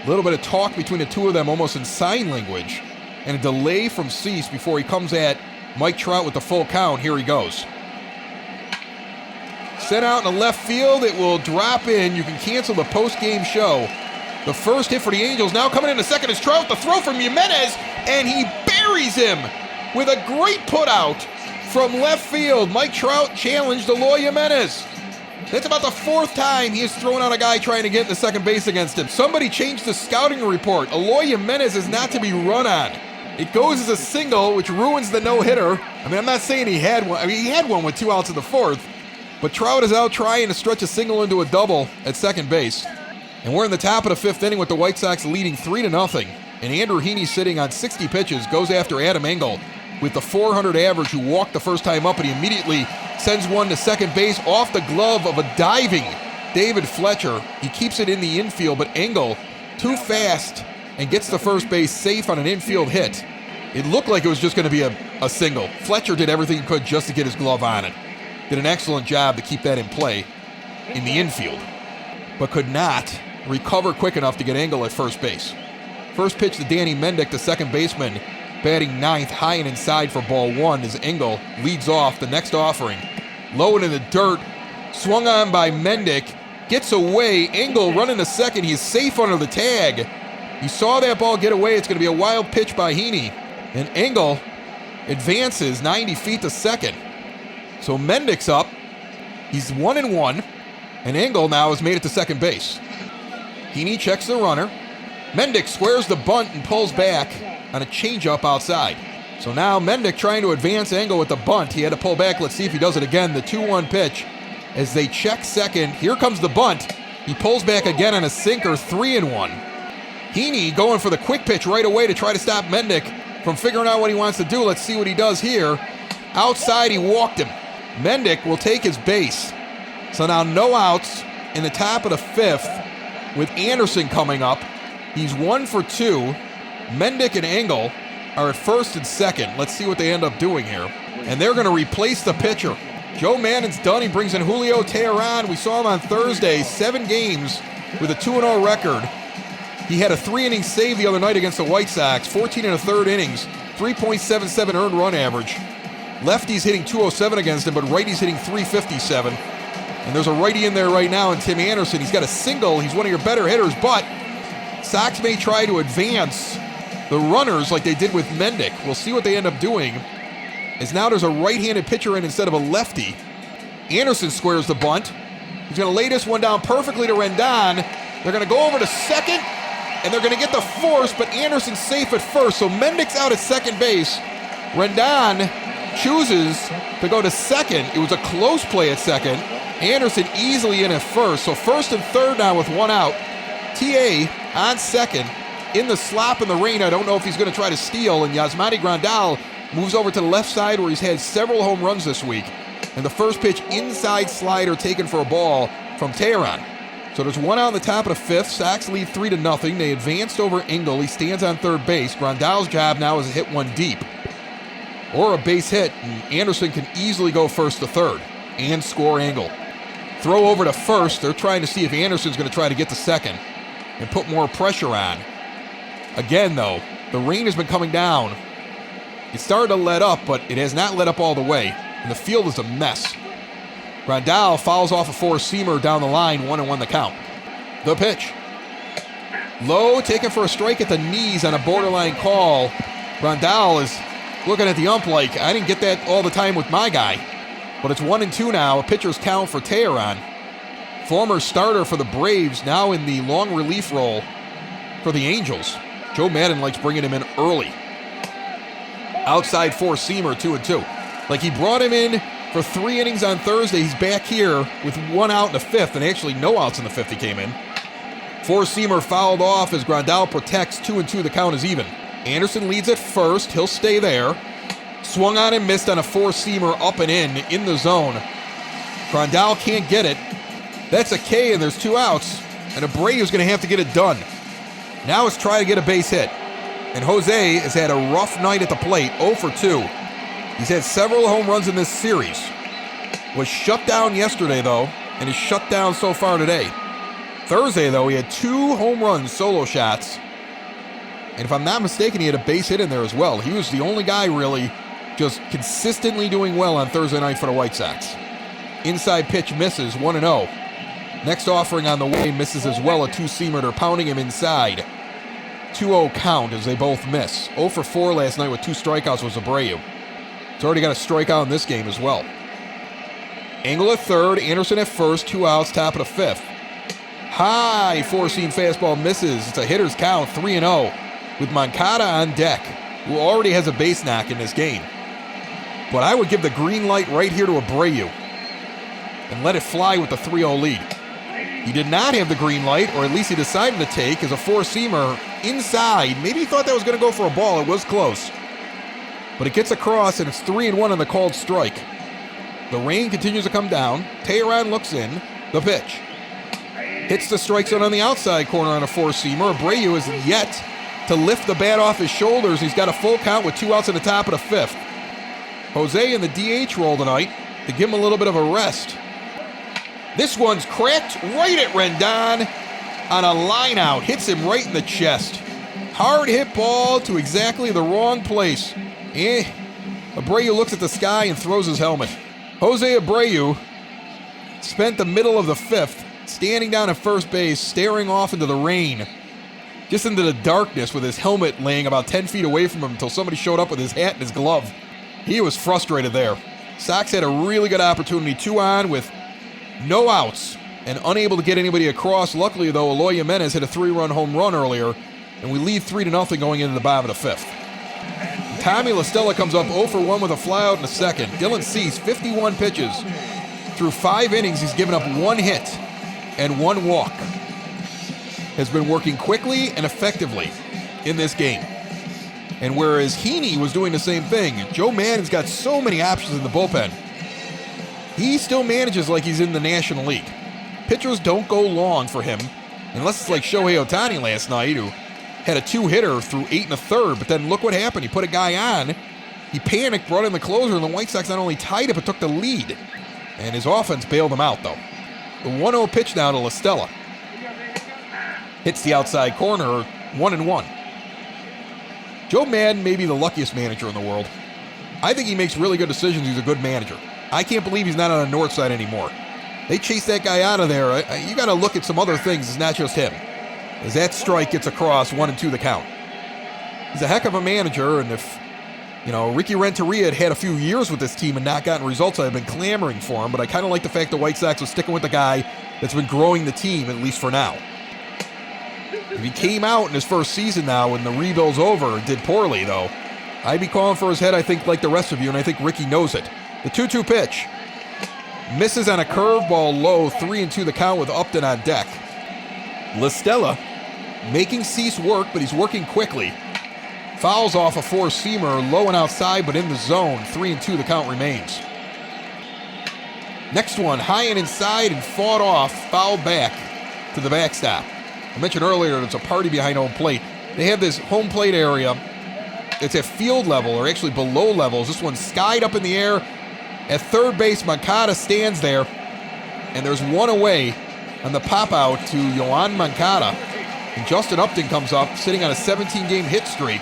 A little bit of talk between the two of them, almost in sign language, and a delay from Cease before he comes at Mike Trout with the full count. Here he goes. Sent out in the left field. It will drop in. You can cancel the post-game show. The first hit for the Angels. Now coming in a second is Trout. The throw from Jimenez, and he buries him with a great put-out from left field. Mike Trout challenged Eloy Jimenez. That's about the 4th time he has thrown out a guy trying to get into second base against him. Somebody changed the scouting report. Eloy Jimenez is not to be run on. It goes as a single, which ruins the no-hitter. I mean, I'm not saying he had one. I mean, he had one with 2 outs in the 4th. But Trout is out trying to stretch a single into a double at second base. And we're in the top of the 5th inning with the White Sox leading 3-0. And Andrew Heaney, sitting on 60 pitches, goes after Adam Engel with the .400 average, who walked the first time up, and he immediately sends one to second base off the glove of a diving David Fletcher. He keeps it in the infield, but Engel too fast and gets to first base safe on an infield hit. It looked like it was just going to be a single. Fletcher did everything he could just to get his glove on it. Did an excellent job to keep that in play in the infield, but could not recover quick enough to get Engel at first base. First pitch to Danny Mendick, the second baseman, batting ninth, high and inside for ball one as Engel leads off the next offering. Low and in the dirt, swung on by Mendick, gets away. Engel running to second. He's safe under the tag. You saw that ball get away. It's going to be a wild pitch by Heaney. And Engel advances 90 feet to second. So Mendick's up. He's 1-1. And Engel now has made it to second base. Heaney checks the runner. Mendick squares the bunt and pulls back on a changeup outside. So now Mendick trying to advance Engel with the bunt. He had to pull back. Let's see if he does it again. The 2-1 pitch as they check second. Here comes the bunt. He pulls back again on a sinker, 3-1. Heaney going for the quick pitch right away to try to stop Mendick from figuring out what he wants to do. Let's see what he does here. Outside, he walked him. Mendick will take his base. So now no outs in the top of the fifth with Anderson coming up. He's 1 for 2. Mendick and Engel are at first and second. Let's see what they end up doing here. And they're going to replace the pitcher. Joe Maddon's done. He brings in Julio Teheran. We saw him on Thursday, 7 games with a 2-0 record. He had a 3-inning save the other night against the White Sox, 14 1/3 innings, 3.77 earned run average. Lefties hitting 207 against him, but righties hitting 357. And there's a righty in there right now in Tim Anderson. He's got a single. He's one of your better hitters, but Sox may try to advance the runners like they did with Mendick. We'll see what they end up doing. As now there's a right-handed pitcher in instead of a lefty. Anderson squares the bunt. He's going to lay this one down perfectly to Rendon. They're going to go over to second, and they're going to get the force, but Anderson's safe at first. So Mendick's out at second base. Rendon chooses to go to second. It was a close play at second. Anderson easily in at first. So first and third now with 1 out. TA on second. In the slop in the rain, I don't know if he's going to try to steal, and Yasmani Grandal moves over to the left side where he's had several home runs this week. And the first pitch, inside slider taken for a ball from Teheran. So there's 1 out in the top of the fifth. Sox lead 3-0. They advanced over Engel. He stands on third base. Grandal's job now is to hit one deep or a base hit, and Anderson can easily go first to third and score Engel. Throw over to first. They're trying to see if Anderson's going to try to get to second and put more pressure on. Again, though, the rain has been coming down. It started to let up, but it has not let up all the way, and the field is a mess. Grandal fouls off a four-seamer down the line, 1-1 the count. The pitch. Low, taken for a strike at the knees on a borderline call. Grandal is looking at the ump like, I didn't get that all the time with my guy. But it's 1-2 now, a pitcher's count for Teheran. Former starter for the Braves, now in the long relief role for the Angels. Joe Maddon likes bringing him in early. Outside four-seamer, 2-2. Like he brought him in for 3 innings on Thursday. He's back here with 1 out in the fifth, and actually no outs in the fifth he came in. Four-seamer fouled off as Grandal protects, 2-2, the count is even. Anderson leads at first, he'll stay there. Swung on and missed on a four-seamer up and in the zone. Grandal can't get it. That's a K, and there's 2 outs, and Abreu's going to have to get it done. Now it's try to get a base hit. And Jose has had a rough night at the plate, 0 for 2. He's had several home runs in this series. Was shut down yesterday, though, and is shut down so far today. Thursday, though, he had 2 home runs, solo shots. And if I'm not mistaken, he had a base hit in there as well. He was the only guy really just consistently doing well on Thursday night for the White Sox. Inside pitch misses, 1-0. Next offering on the way misses as well, a 2-seamer. They're pounding him inside. 2-0 count as they both miss. 0 for 4 last night with 2 strikeouts was Abreu. He's already got a strikeout in this game as well. Engel at third, Anderson at first, 2 outs, top of the fifth. High four-seam fastball misses. It's a hitter's count, 3-0, with Moncada on deck, who already has a base knock in this game. But I would give the green light right here to Abreu and let it fly with the 3-0 lead. He did not have the green light, or at least he decided to take, as a four-seamer inside. Maybe he thought that was going to go for a ball. It was close. But it gets across, and it's 3-1 on the called strike. The rain continues to come down. Teheran looks in. The pitch. Hits the strike zone on the outside corner on a four-seamer. Abreu is yet to lift the bat off his shoulders. He's got a full count with 2 outs in the top of the 5th. Jose in the DH role tonight to give him a little bit of a rest. This one's cracked right at Rendon on a line out. Hits him right in the chest. Hard hit ball to exactly the wrong place. Abreu looks at the sky and throws his helmet. Jose Abreu spent the middle of the 5th standing down at first base, staring off into the rain, just into the darkness with his helmet laying about 10 feet away from him until somebody showed up with his hat and his glove. He was frustrated there. Sox had a really good opportunity, 2 on with no outs and unable to get anybody across. Luckily, though, Eloy Jimenez hit a 3-run home run earlier, and we lead 3-0 going into the bottom of the 5th. Tommy La Stella comes up 0 for 1 with a flyout in the second. Dylan Cease, 51 pitches. Through 5 innings, he's given up 1 hit and 1 walk. Has been working quickly and effectively in this game. And whereas Heaney was doing the same thing, Joe Maddon's got so many options in the bullpen. He still manages like he's in the National League. Pitchers don't go long for him, unless it's like Shohei Ohtani last night, who had a 2-hitter through 8 1/3, but then look what happened. He put a guy on, he panicked, brought in the closer, and the White Sox not only tied it, but took the lead. And his offense bailed him out, though. The 1-0 pitch now to La Stella. Hits the outside corner, 1-1. Joe Maddon may be the luckiest manager in the world. I think he makes really good decisions. He's a good manager. I can't believe he's not on the north side anymore. They chase that guy out of there. You got to look at some other things. It's not just him. As that strike gets across, 1-2 the count. He's a heck of a manager, and if, Ricky Renteria had a few years with this team and not gotten results, I've been clamoring for him, but I kind of like the fact the White Sox are sticking with the guy that's been growing the team, at least for now. If he came out in his first season now when the rebuild's over and did poorly, though, I'd be calling for his head, I think, like the rest of you, and I think Ricky knows it. The 2-2 pitch. Misses on a curveball low, 3-2 the count with Upton on deck. La Stella making Cease work, but he's working quickly. Fouls off a four-seamer, low and outside, but in the zone. 3-2 the count remains. Next one, high and inside and fought off, fouled back to the backstop. I mentioned earlier there's a party behind home plate. They have this home plate area. It's at field level, or actually below levels. This one's skied up in the air. At third base, Moncada stands there, and there's one away on the pop-out to Yoan Moncada. And Justin Upton comes up, sitting on a 17-game hit streak,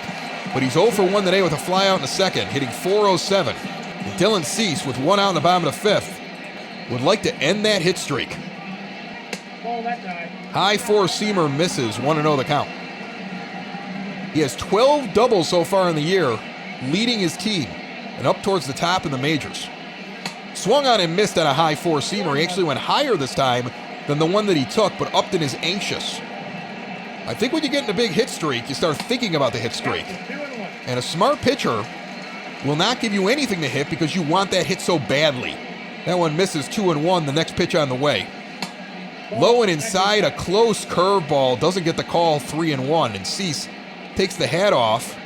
but he's 0 for 1 today with a flyout in the second, hitting .407. And Dylan Cease, with 1 out in the bottom of the 5th, would like to end that hit streak. High four-seamer misses, 1-0 the count. He has 12 doubles so far in the year, leading his team, and up towards the top in the majors. Swung on and missed on a high four-seamer. He actually went higher this time than the one that he took, but Upton is anxious. I think when you get in a big hit streak, you start thinking about the hit streak. And a smart pitcher will not give you anything to hit because you want that hit so badly. That one misses, 2-1, the next pitch on the way. Low and inside, a close curveball, doesn't get the call, 3-1, and Cease takes the hat off,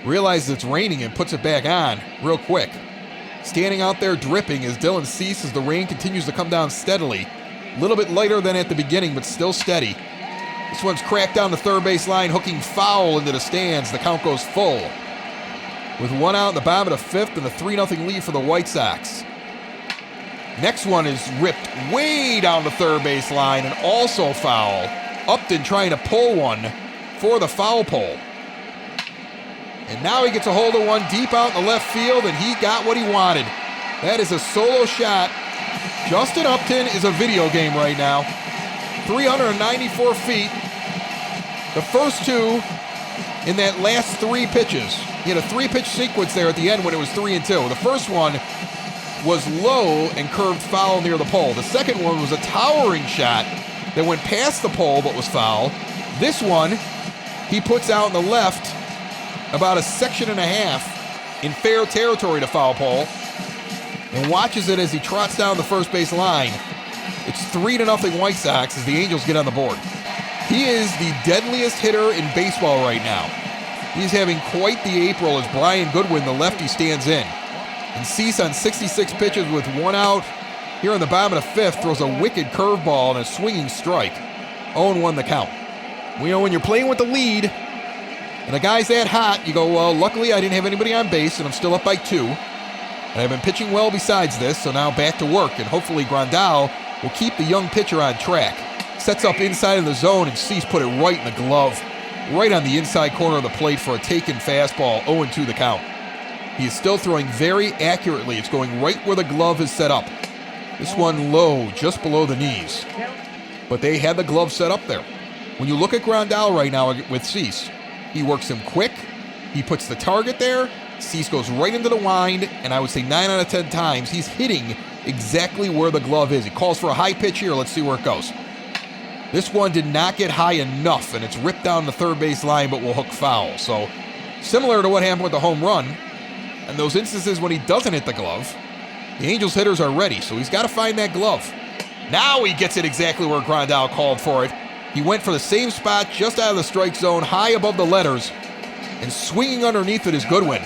realizes it's raining and puts it back on real quick. Standing out there dripping is Dylan Cease as the rain continues to come down steadily. A little bit lighter than at the beginning, but still steady. This one's cracked down the third base line, hooking foul into the stands. The count goes full. With 1 out in the bottom of the 5th and a 3-0 lead for the White Sox. Next one is ripped way down the third base line and also foul. Upton trying to pull one for the foul pole. And now he gets a hold of one deep out in the left field, and he got what he wanted. That is a solo shot. Justin Upton is a video game right now. 394 feet. The first 2 in that last 3 pitches. He had a 3-pitch sequence there at the end when it was 3-2. The first one was low and curved foul near the pole. The second one was a towering shot that went past the pole but was foul. This one, he puts out in the left about a section and a half in fair territory to foul pole and watches it as he trots down the first base line. It's 3-0 White Sox as the Angels get on the board. He is the deadliest hitter in baseball right now. He's having quite the April as Brian Goodwin, the lefty, stands in. And Cease on 66 pitches with 1 out here in the bottom of the 5th throws a wicked curveball and a swinging strike. 0-1 the count. We know when you're playing with the lead and the guy's that hot, you go, well, luckily I didn't have anybody on base and I'm still up by 2. And I've been pitching well besides this, so now back to work. And hopefully Grandal will keep the young pitcher on track. Sets up inside of the zone, and Cease put it right in the glove, right on the inside corner of the plate for a taken fastball. 0-2 the count. He is still throwing very accurately. It's going right where the glove is set up. This one low, just below the knees. But they had the glove set up there. When you look at Grandal right now with Cease, he works him quick. He puts the target there. Cease goes right into the wind, and I would say 9 out of 10 times he's hitting exactly where the glove is. He calls for a high pitch here. Let's see where it goes. This one did not get high enough, and it's ripped down the third base line, but will hook foul. So similar to what happened with the home run, and those instances when he doesn't hit the glove, the Angels hitters are ready, so he's got to find that glove. Now he gets it exactly where Grandal called for it. He went for the same spot just out of the strike zone, high above the letters, and swinging underneath it is Goodwin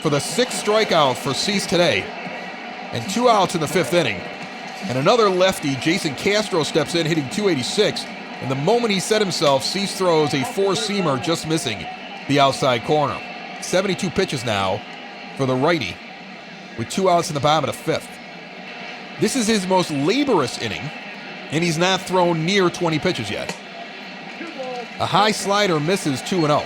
for the 6th strikeout for Cease today, and 2 outs in the 5th inning. And another lefty, Jason Castro, steps in, hitting .286, and the moment he set himself, Cease throws a 4-seamer just missing the outside corner. 72 pitches now for the righty, with 2 outs in the bottom of the 5th. This is his most laborious inning, and he's not thrown near 20 pitches yet. A high slider misses 2-0.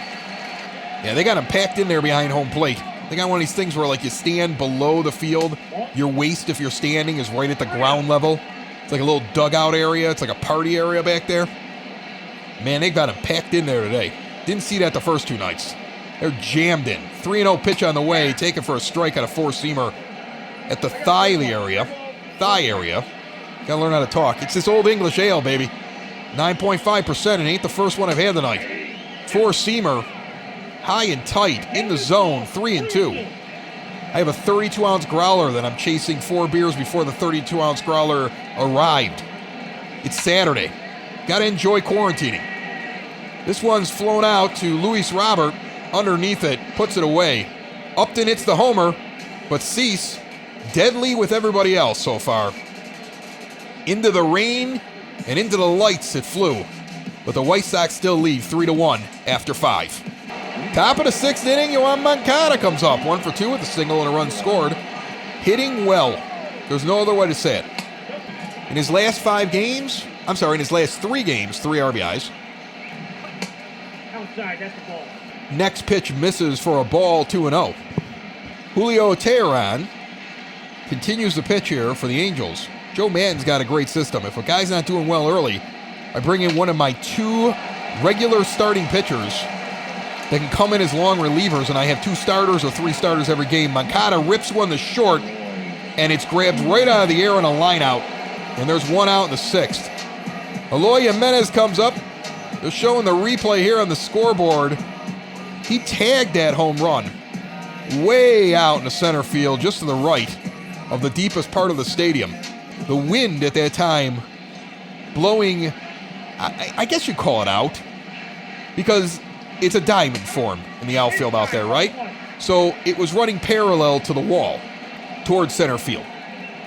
Yeah, they got him packed in there behind home plate. They got one of these things where, like, you stand below the field. Your waist, if you're standing, is right at the ground level. It's like a little dugout area. It's like a party area back there. Man, they got him packed in there today. Didn't see that the first 2 nights. They're jammed in. 3-0 pitch on the way, taken for a strike on a 4-seamer at the thigh area. Gotta learn how to talk. It's this Old English ale, baby. 9.5%, and ain't the first one I've had tonight. 4-seamer. High and tight, in the zone, 3-2. I have a 32-ounce growler that I'm chasing 4 beers before the 32-ounce growler arrived. It's Saturday. Got to enjoy quarantining. This one's flown out to Luis Robert. Underneath it, puts it away. Upton hits the homer, but Cease, deadly with everybody else so far. Into the rain and into the lights it flew. But the White Sox still lead 3-1 after 5. Top of the 6th inning, Yoan Moncada comes up. 1 for 2 with a single and a run scored. Hitting well. There's no other way to say it. In his last 3 games, 3 RBIs. Outside, that's the ball. Next pitch misses for a ball, 2-0. Julio Teheran continues the pitch here for the Angels. Joe Maddon's got a great system. If a guy's not doing well early, I bring in one of my 2 regular starting pitchers that can come in as long relievers, and I have 2 starters or 3 starters every game. Moncada rips one to short, and it's grabbed right out of the air on a line out, and there's 1 out in the 6th. Eloy Jimenez comes up. They're showing the replay here on the scoreboard. He tagged that home run way out in the center field, just to the right of the deepest part of the stadium. The wind at that time blowing, I guess you'd call it out, because it's a diamond form in the outfield out there, right? So it was running parallel to the wall towards center field.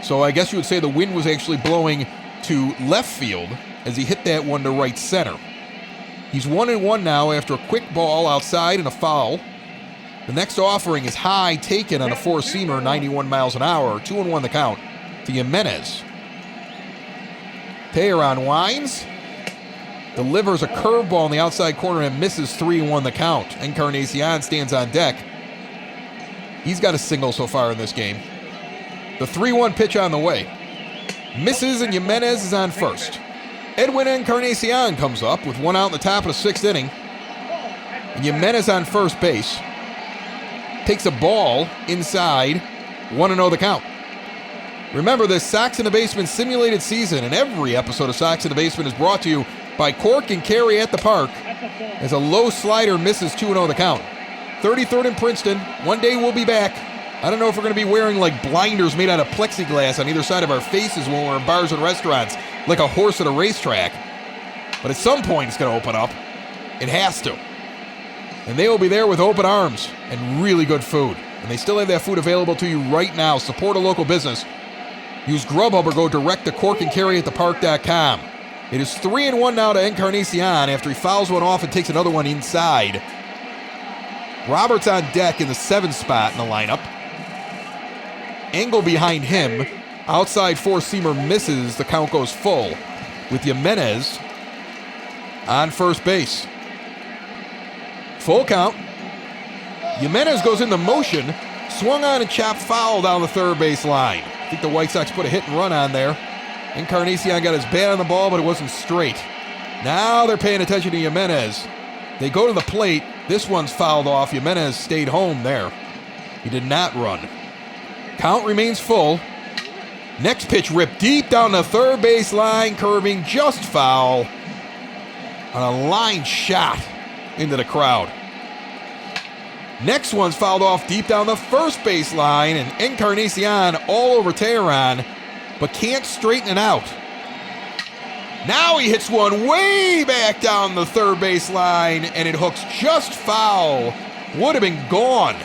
So I guess you would say the wind was actually blowing to left field as he hit that one to right center. He's 1-1 now after a quick ball outside and a foul. The next offering is high, taken on a 4-seamer, 91 miles an hour. 2-1 the count to Jimenez. Teheran winds. Delivers a curveball in the outside corner and misses. 3-1 the count. Encarnacion stands on deck. He's got a single so far in this game. The 3-1 pitch on the way. Misses, and Jimenez is on first. Edwin Encarnacion comes up with 1 out in the top of the 6th inning. And Jimenez on first base. Takes a ball inside. 1-0 the count. Remember, this Sox in the Basement simulated season, and every episode of Sox in the Basement is brought to you by Cork and Carry at the Park, as a low slider misses. 2-0 the count. 33rd in Princeton. One day we'll be back. I don't know if we're going to be wearing like blinders made out of plexiglass on either side of our faces when we're in bars and restaurants, like a horse at a racetrack. But at some point it's going to open up. It has to. And they will be there with open arms and really good food. And they still have that food available to you right now. Support a local business. Use Grubhub or go direct to corkandcarryatthepark.com. It is 3-1 now to Encarnacion after he fouls one off and takes another one inside. Roberts on deck in the 7th spot in the lineup. Engel behind him. Outside four-seamer misses. The count goes full with Jimenez on first base. Full count. Jimenez goes into motion. Swung on and chopped foul down the third base line. I think the White Sox put a hit and run on there. Encarnacion got his bat on the ball, but it wasn't straight. Now they're paying attention to Jimenez. They go to the plate. This one's fouled off. Jimenez stayed home there. He did not run. Count remains full. Next pitch ripped deep down the third base line, curving just foul on a line shot into the crowd. Next one's fouled off deep down the first base line, and Encarnacion all over Teheran, but can't straighten it out. Now he hits one way back down the third base line, and it hooks just foul. Would have been gone.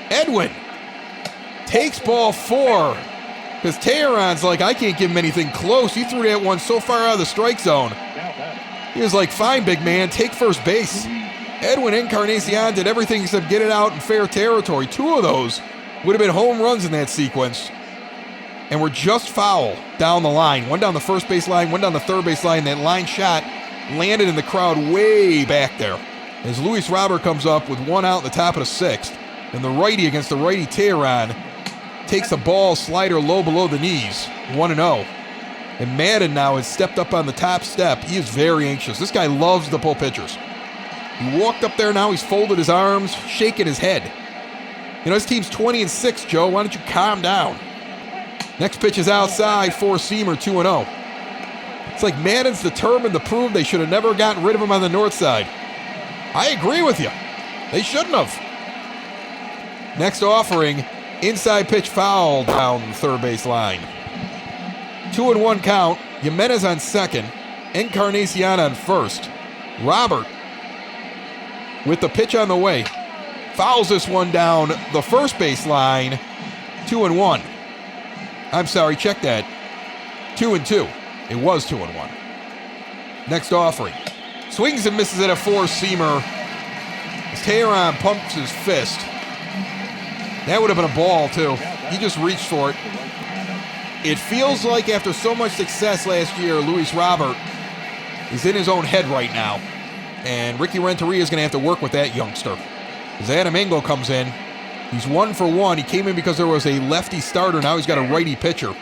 Edwin takes ball 4, because Teheran's like, I can't give him anything close. He threw that one so far out of the strike zone. He was like, fine, big man, take first base. Edwin Encarnacion did everything except get it out in fair territory. 2 of those would have been home runs in that sequence. And were just foul down the line. One down the first base line, one down the third base line. That line shot landed in the crowd way back there. As Luis Robert comes up with one out in the top of the 6th. And the righty against the righty Teheran takes a ball slider low below the knees. 1-0. And Madden now has stepped up on the top step. He is very anxious. This guy loves to pull pitchers. He walked up there now. He's folded his arms, shaking his head. You know, his team's 20-6, Joe. Why don't you calm down? Next pitch is outside, four-seamer, 2-0. It's like Madden's determined to prove they should have never gotten rid of him on the north side. I agree with you. They shouldn't have. Next offering, inside pitch foul down the third base line. 2-1 count. Jimenez on second. Encarnacion on first. Robert with the pitch on the way. Fouls this one down the first base line. 2-1. I'm sorry, check that. 2-2. It was 2-1. Next offering. Swings and misses at a four-seamer. As Teheran pumps his fist. That would have been a ball, too. He just reached for it. It feels like after so much success last year, Luis Robert is in his own head right now. And Ricky Renteria is going to have to work with that youngster. As Adam Engel comes in, he's 1 for 1. He came in because there was a lefty starter. Now he's got a righty pitcher.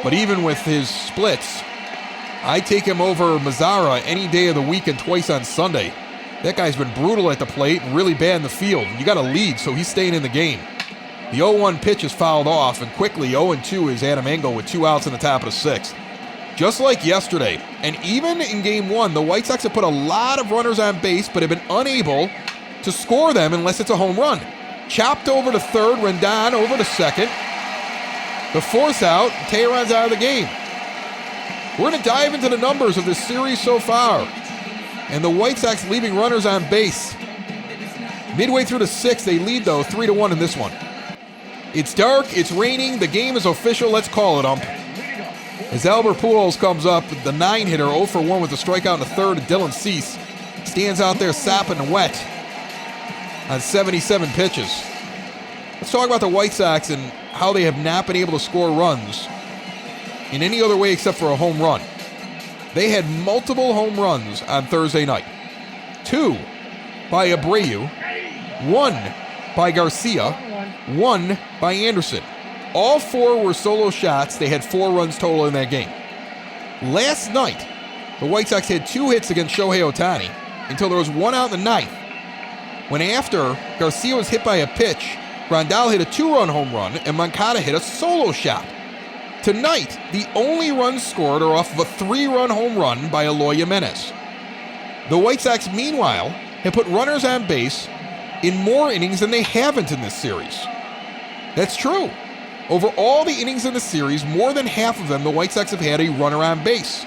But even with his splits, I take him over Mazzara any day of the week and twice on Sunday. That guy's been brutal at the plate and really bad in the field. You got a lead, so he's staying in the game. The 0-1 pitch is fouled off, and quickly 0-2 is Adam Engel with 2 outs in the top of the 6th. Just like yesterday, and even in Game 1, the White Sox have put a lot of runners on base, but have been unable to score them unless it's a home run. Chopped over to third, Rendon over to second. The 4th out, Teheran's out of the game. We're going to dive into the numbers of this series so far. And the White Sox leaving runners on base. Midway through the 6th, they lead, though, 3-1 in this one. It's dark, it's raining, the game is official, let's call it, ump. As Albert Pujols comes up, the 9-hitter, 0 for 1 with a strikeout in the 3rd, and Dylan Cease stands out there sopping wet on 77 pitches. Let's talk about the White Sox and how they have not been able to score runs in any other way except for a home run. They had multiple home runs on Thursday night. 2 by Abreu, 1 by Garcia, 1 by Anderson. All 4 were solo shots. They had 4 runs total in that game. Last night, the White Sox had 2 hits against Shohei Ohtani until there was 1 out in the 9th. When after Garcia was hit by a pitch, Grandal hit a 2-run home run and Moncada hit a solo shot. Tonight, the only runs scored are off of a 3-run home run by Eloy Jimenez. The White Sox, meanwhile, have put runners on base in more innings than they haven't in this series. That's true. Over all the innings in the series, more than half of them, the White Sox have had a runner on base.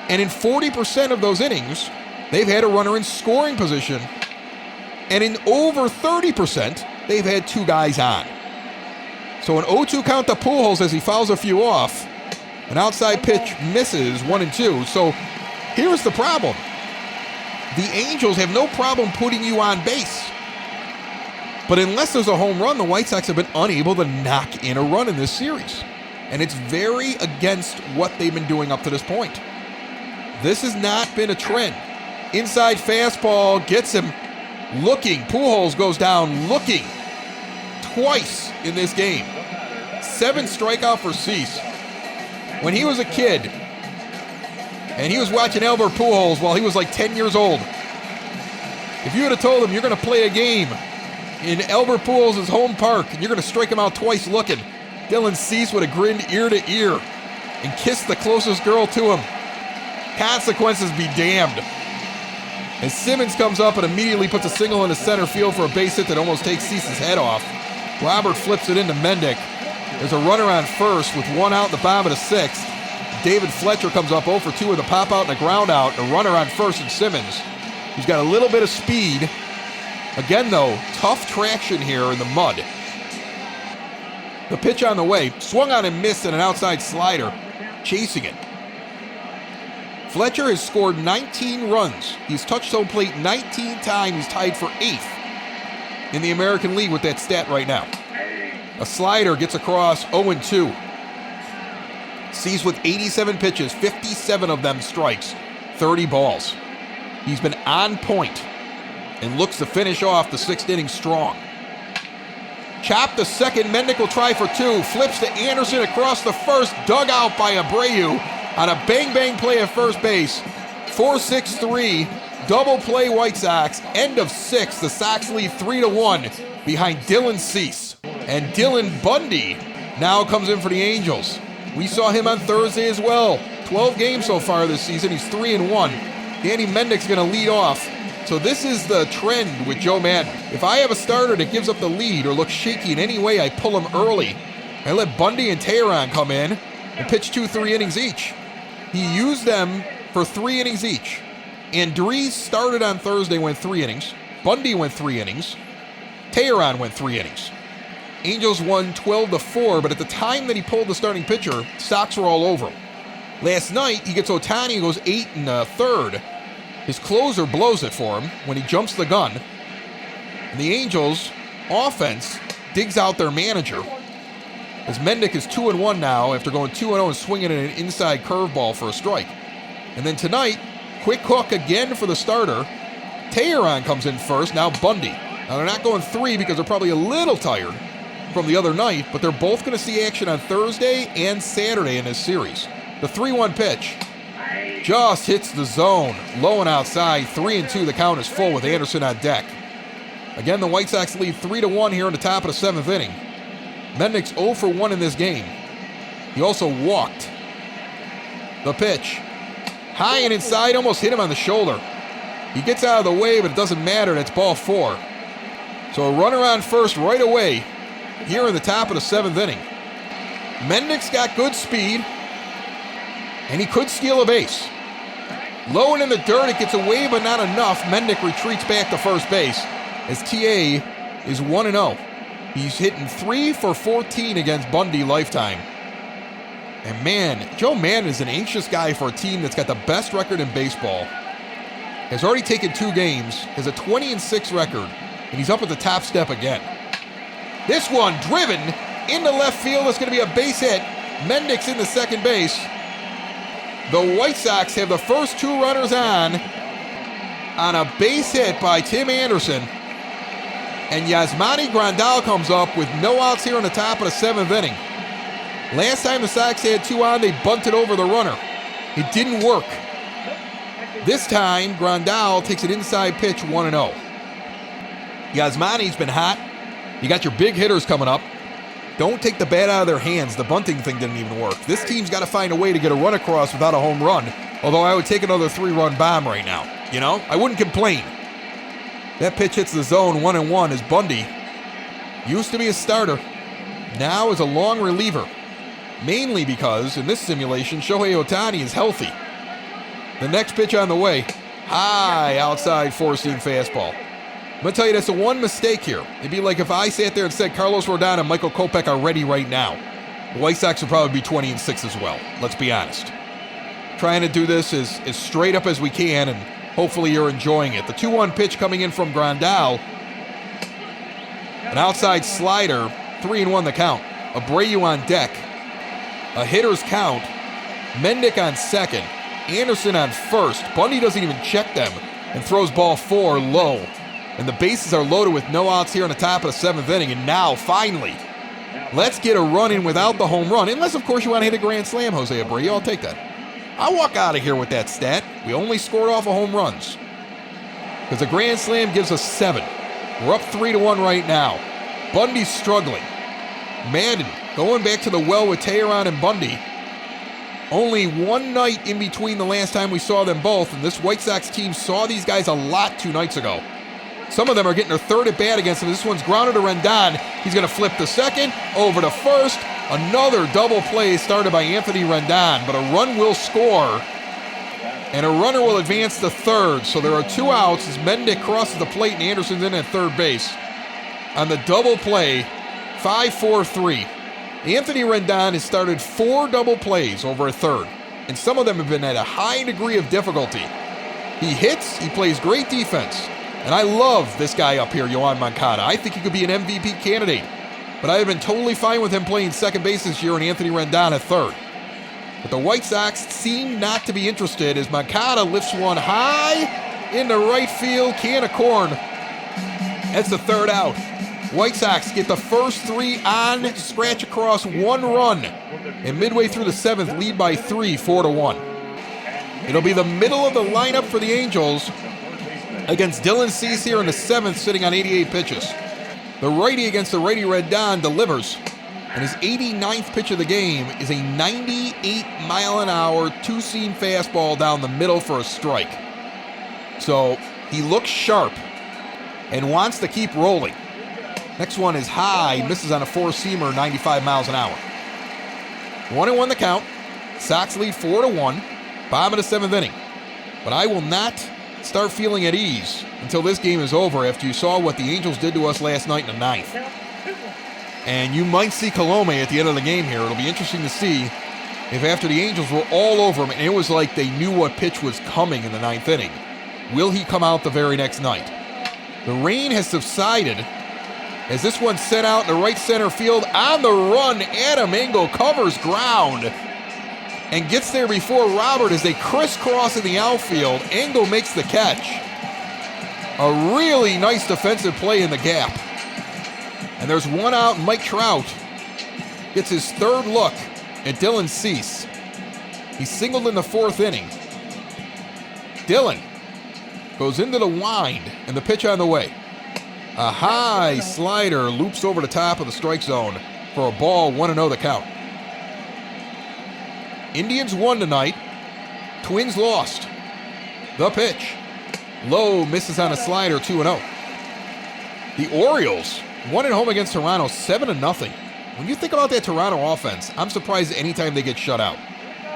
And in 40% of those innings, they've had a runner in scoring position. And in over 30%, they've had 2 guys on. So an 0-2 count to Pujols as he fouls a few off. An outside pitch misses 1-2. So here's the problem. The Angels have no problem putting you on base. But unless there's a home run, the White Sox have been unable to knock in a run in this series. And it's very against what they've been doing up to this point. This has not been a trend. Inside fastball gets him looking. Pujols goes down looking twice in this game. 7 strikeout for Cease. When he was a kid, and he was watching Albert Pujols while he was like 10 years old, if you would have told him you're going to play a game in Albert Pujols' home park and you're going to strike him out twice looking, Dylan Cease would have grinned ear to ear and kissed the closest girl to him. Consequences be damned. And Simmons comes up and immediately puts a single into center field for a base hit that almost takes Cease's head off. Robert flips it into Mendick. There's a runner on first with 1 out in the bottom of the 6th. David Fletcher comes up 0 for 2 with a pop out and a ground out. A runner on first and Simmons. He's got a little bit of speed. Again, though, tough traction here in the mud. The pitch on the way, swung on and missed in an outside slider, chasing it. Fletcher has scored 19 runs. He's touched home plate 19 times. He's tied for 8th in the American League with that stat right now. A slider gets across 0-2. Cease with 87 pitches, 57 of them strikes, 30 balls. He's been on point and looks to finish off the 6th inning strong. Chop the second, Mendick will try for 2, flips to Anderson across the first, dug out by Abreu on a bang-bang play at first base. 4-6-3, double play White Sox, end of 6, the Sox lead 3-1 behind Dylan Cease. And Dylan Bundy now comes in for the Angels. We saw him on Thursday as well. 12 games so far this season, he's 3-1. Danny Mendick's gonna lead off. So this is the trend with Joe Maddon. If I have a starter that gives up the lead or looks shaky in any way, I pull him early. I let Bundy and Teheran come in and pitch 2-3 innings each. He used them for 3 innings each. Andriese started on Thursday, went 3 innings. Bundy went 3 innings. Teheran went 3 innings. Angels won 12-4, but at the time that he pulled the starting pitcher, Sox were all over him. Last night, he gets Ohtani, goes 8 1/3. His closer blows it for him when he jumps the gun. And the Angels' offense digs out their manager, as Mendick is 2-1 now after going 2-0 and swinging an inside curveball for a strike. And then tonight, quick hook again for the starter. Teheran comes in first, now Bundy. Now they're not going 3 because they're probably a little tired from the other night, but they're both going to see action on Thursday and Saturday in this series. The 3-1 pitch just hits the zone, low and outside. 3-2, the count is full with Anderson on deck. Again, the White Sox lead 3-1 here in the top of the 7th inning. Mendick's 0 for 1 in this game. He also walked. The pitch, high and inside, almost hit him on the shoulder. He gets out of the way, but it doesn't matter. That's ball 4. So a runner on first right away here in the top of the 7th inning. Mendick's got good speed, and he could steal a base. Low and in the dirt, it gets away, but not enough. Mendick retreats back to first base as TA is 1-0. He's hitting 3 for 14 against Bundy lifetime. And man, Joe Maddon is an anxious guy for a team that's got the best record in baseball. Has already taken 2 games, has a 20-6 record, and he's up at the top step again. This one driven into left field. It's going to be a base hit. Mendick's in the second base. The White Sox have the first 2 runners on a base hit by Tim Anderson. And Yasmani Grandal comes up with no outs here in the top of the 7th inning. Last time the Sox had 2 on, they bunted over the runner. It didn't work. This time, Grandal takes an inside pitch, 1-0. Yasmani's been hot. You got your big hitters coming up. Don't take the bat out of their hands. The bunting thing didn't even work. This team's got to find a way to get a run across without a home run. Although I would take another 3-run bomb right now. You know, I wouldn't complain. That pitch hits the zone, 1-1 as Bundy used to be a starter. Now is a long reliever. Mainly because, in this simulation, Shohei Ohtani is healthy. The next pitch on the way. High outside four-seam fastball. I'm going to tell you that's the one mistake here. It'd be like if I sat there and said Carlos Rodon and Michael Kopech are ready right now. The White Sox would probably be 20-6 as well. Let's be honest. Trying to do this as straight up as we can, and hopefully you're enjoying it. The 2-1 pitch coming in from Grandal. An outside slider, 3-1 the count. Abreu on deck. A hitter's count. Mendick on second. Anderson on first. Bundy doesn't even check them and throws ball 4 low. And the bases are loaded with no outs here in the top of the 7th inning. And now, finally, let's get a run in without the home run. Unless, of course, you want to hit a grand slam, Jose Abreu. I'll take that. I'll walk out of here with that stat. We only scored off of home runs. Because a grand slam gives us 7. We're up 3-1 right now. Bundy's struggling. Madden going back to the well with Teheran and Bundy. Only one night in between the last time we saw them both, and this White Sox team saw these guys a lot 2 nights ago. Some of them are getting their 3rd at bat against him. This one's grounded to Rendon. He's going to flip to second, over to first. Another double play started by Anthony Rendon, but a run will score, and a runner will advance to third. So there are 2 outs as Mendick crosses the plate and Anderson's in at third base. On the double play, 5-4-3. Anthony Rendon has started 4 double plays over a third, and some of them have been at a high degree of difficulty. He hits, he plays great defense, and I love this guy up here, Yoan Moncada. I think he could be an MVP candidate, but I have been totally fine with him playing second base this year and Anthony Rendon at third. But the White Sox seem not to be interested as Moncada lifts one high into right field, can of corn. That's the 3rd out. White Sox get the first 3 on, scratch across 1 run, and midway through the 7th, lead by 3, 4-1. It'll be the middle of the lineup for the Angels against Dylan Cease here in the 7th, sitting on 88 pitches. The righty against the righty Rendon delivers, and his 89th pitch of the game is a 98-mile-an-hour 2-seam fastball down the middle for a strike. So he looks sharp and wants to keep rolling. Next one is high, misses on a 4-seamer, 95 miles an hour. 1-1 the count. Sox lead 4-1. Bottom of the 7th inning. But I will not start feeling at ease until this game is over after you saw what the Angels did to us last night in the 9th. And you might see Colome at the end of the game here. It'll be interesting to see if after the Angels were all over him and it was like they knew what pitch was coming in the 9th inning, will he come out the very next night? The rain has subsided as this one's sent out in the right center field. On the run, Adam Engel covers ground and gets there before Robert as they crisscross in the outfield. Engel makes the catch. A really nice defensive play in the gap. And there's 1 out. Mike Trout gets his 3rd look at Dylan Cease. He singled in the 4th inning. Dylan goes into the wind, and the pitch on the way. A high slider loops over the top of the strike zone for a ball, 1-0 the count. Indians won tonight. Twins lost. The pitch. Low misses on a slider, 2-0. The Orioles won at home against Toronto, 7-0. When you think about that Toronto offense, I'm surprised anytime they get shut out.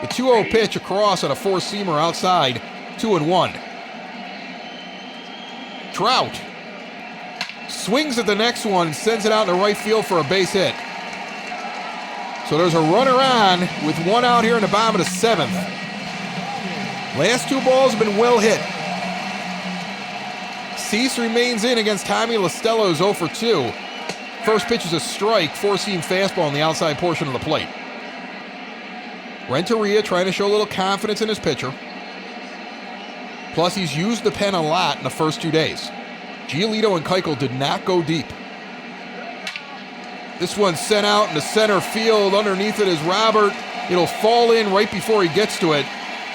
The 2-0 pitch across on a 4-seamer outside, 2-1. Trout swings at the next one, sends it out in the right field for a base hit. So there's a runner on with 1 out here in the bottom of the 7th. Last 2 balls have been well hit. Cease remains in against Tommy Listello, 0 for 2. First pitch is a strike, 4-seam fastball on the outside portion of the plate. Renteria trying to show a little confidence in his pitcher. Plus, he's used the pen a lot in the first 2 days. Giolito and Keuchel did not go deep. This one's sent out into center field. Underneath it is Robert. It'll fall in right before he gets to it.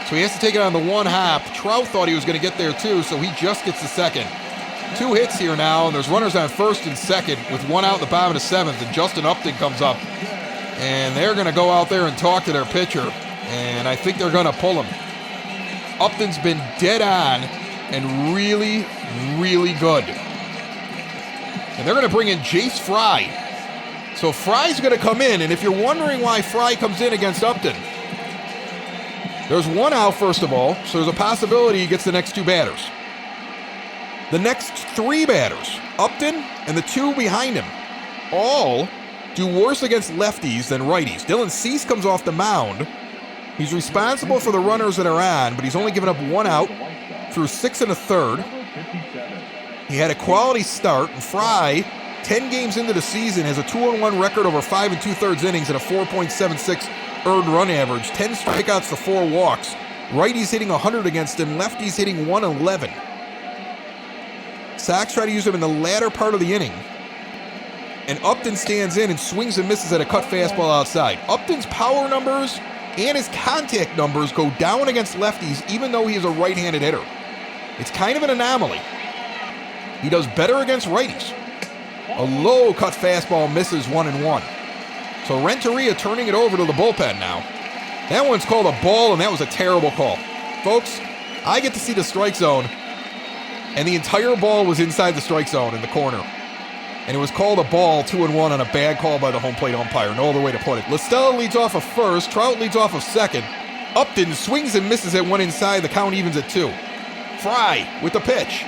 So he has to take it on the 1 hop. Trout thought he was going to get there too, so he just gets the second. 2 hits here now, and there's runners on first and second with 1 out in the bottom of the 7th, and Justin Upton comes up. And they're going to go out there and talk to their pitcher, and I think they're going to pull him. Upton's been dead on and really, really good. And they're going to bring in Jace Fry. So Fry's going to come in, and if you're wondering why Fry comes in against Upton, there's 1 out, first of all, so there's a possibility he gets the next 2 batters. The next 3 batters, Upton and the 2 behind him, all do worse against lefties than righties. Dylan Cease comes off the mound. He's responsible for the runners that are on, but he's only given up 1 out through 6 1/3. He had a quality start, and Fry, 10 games into the season, has a 2-1 record over 5 2/3 innings and a 4.76 earned run average, 10 strikeouts to 4 walks. Righties hitting 100 against him, lefties hitting 111. Sox try to use him in the latter part of the inning, and Upton stands in and swings and misses at a cut fastball outside. Upton's power numbers and his contact numbers go down against lefties even though he is a right-handed hitter. It's kind of an anomaly. He does better against righties. A low cut fastball misses 1-1. So Renteria turning it over to the bullpen now. That one's called a ball, and that was a terrible call. Folks, I get to see the strike zone, and the entire ball was inside the strike zone in the corner. And it was called a ball, 2-1 on a bad call by the home plate umpire. No other way to put it. LaStella leads off of first. Trout leads off of second. Upton swings and misses at 1 inside. The count evens at 2. Fry with the pitch.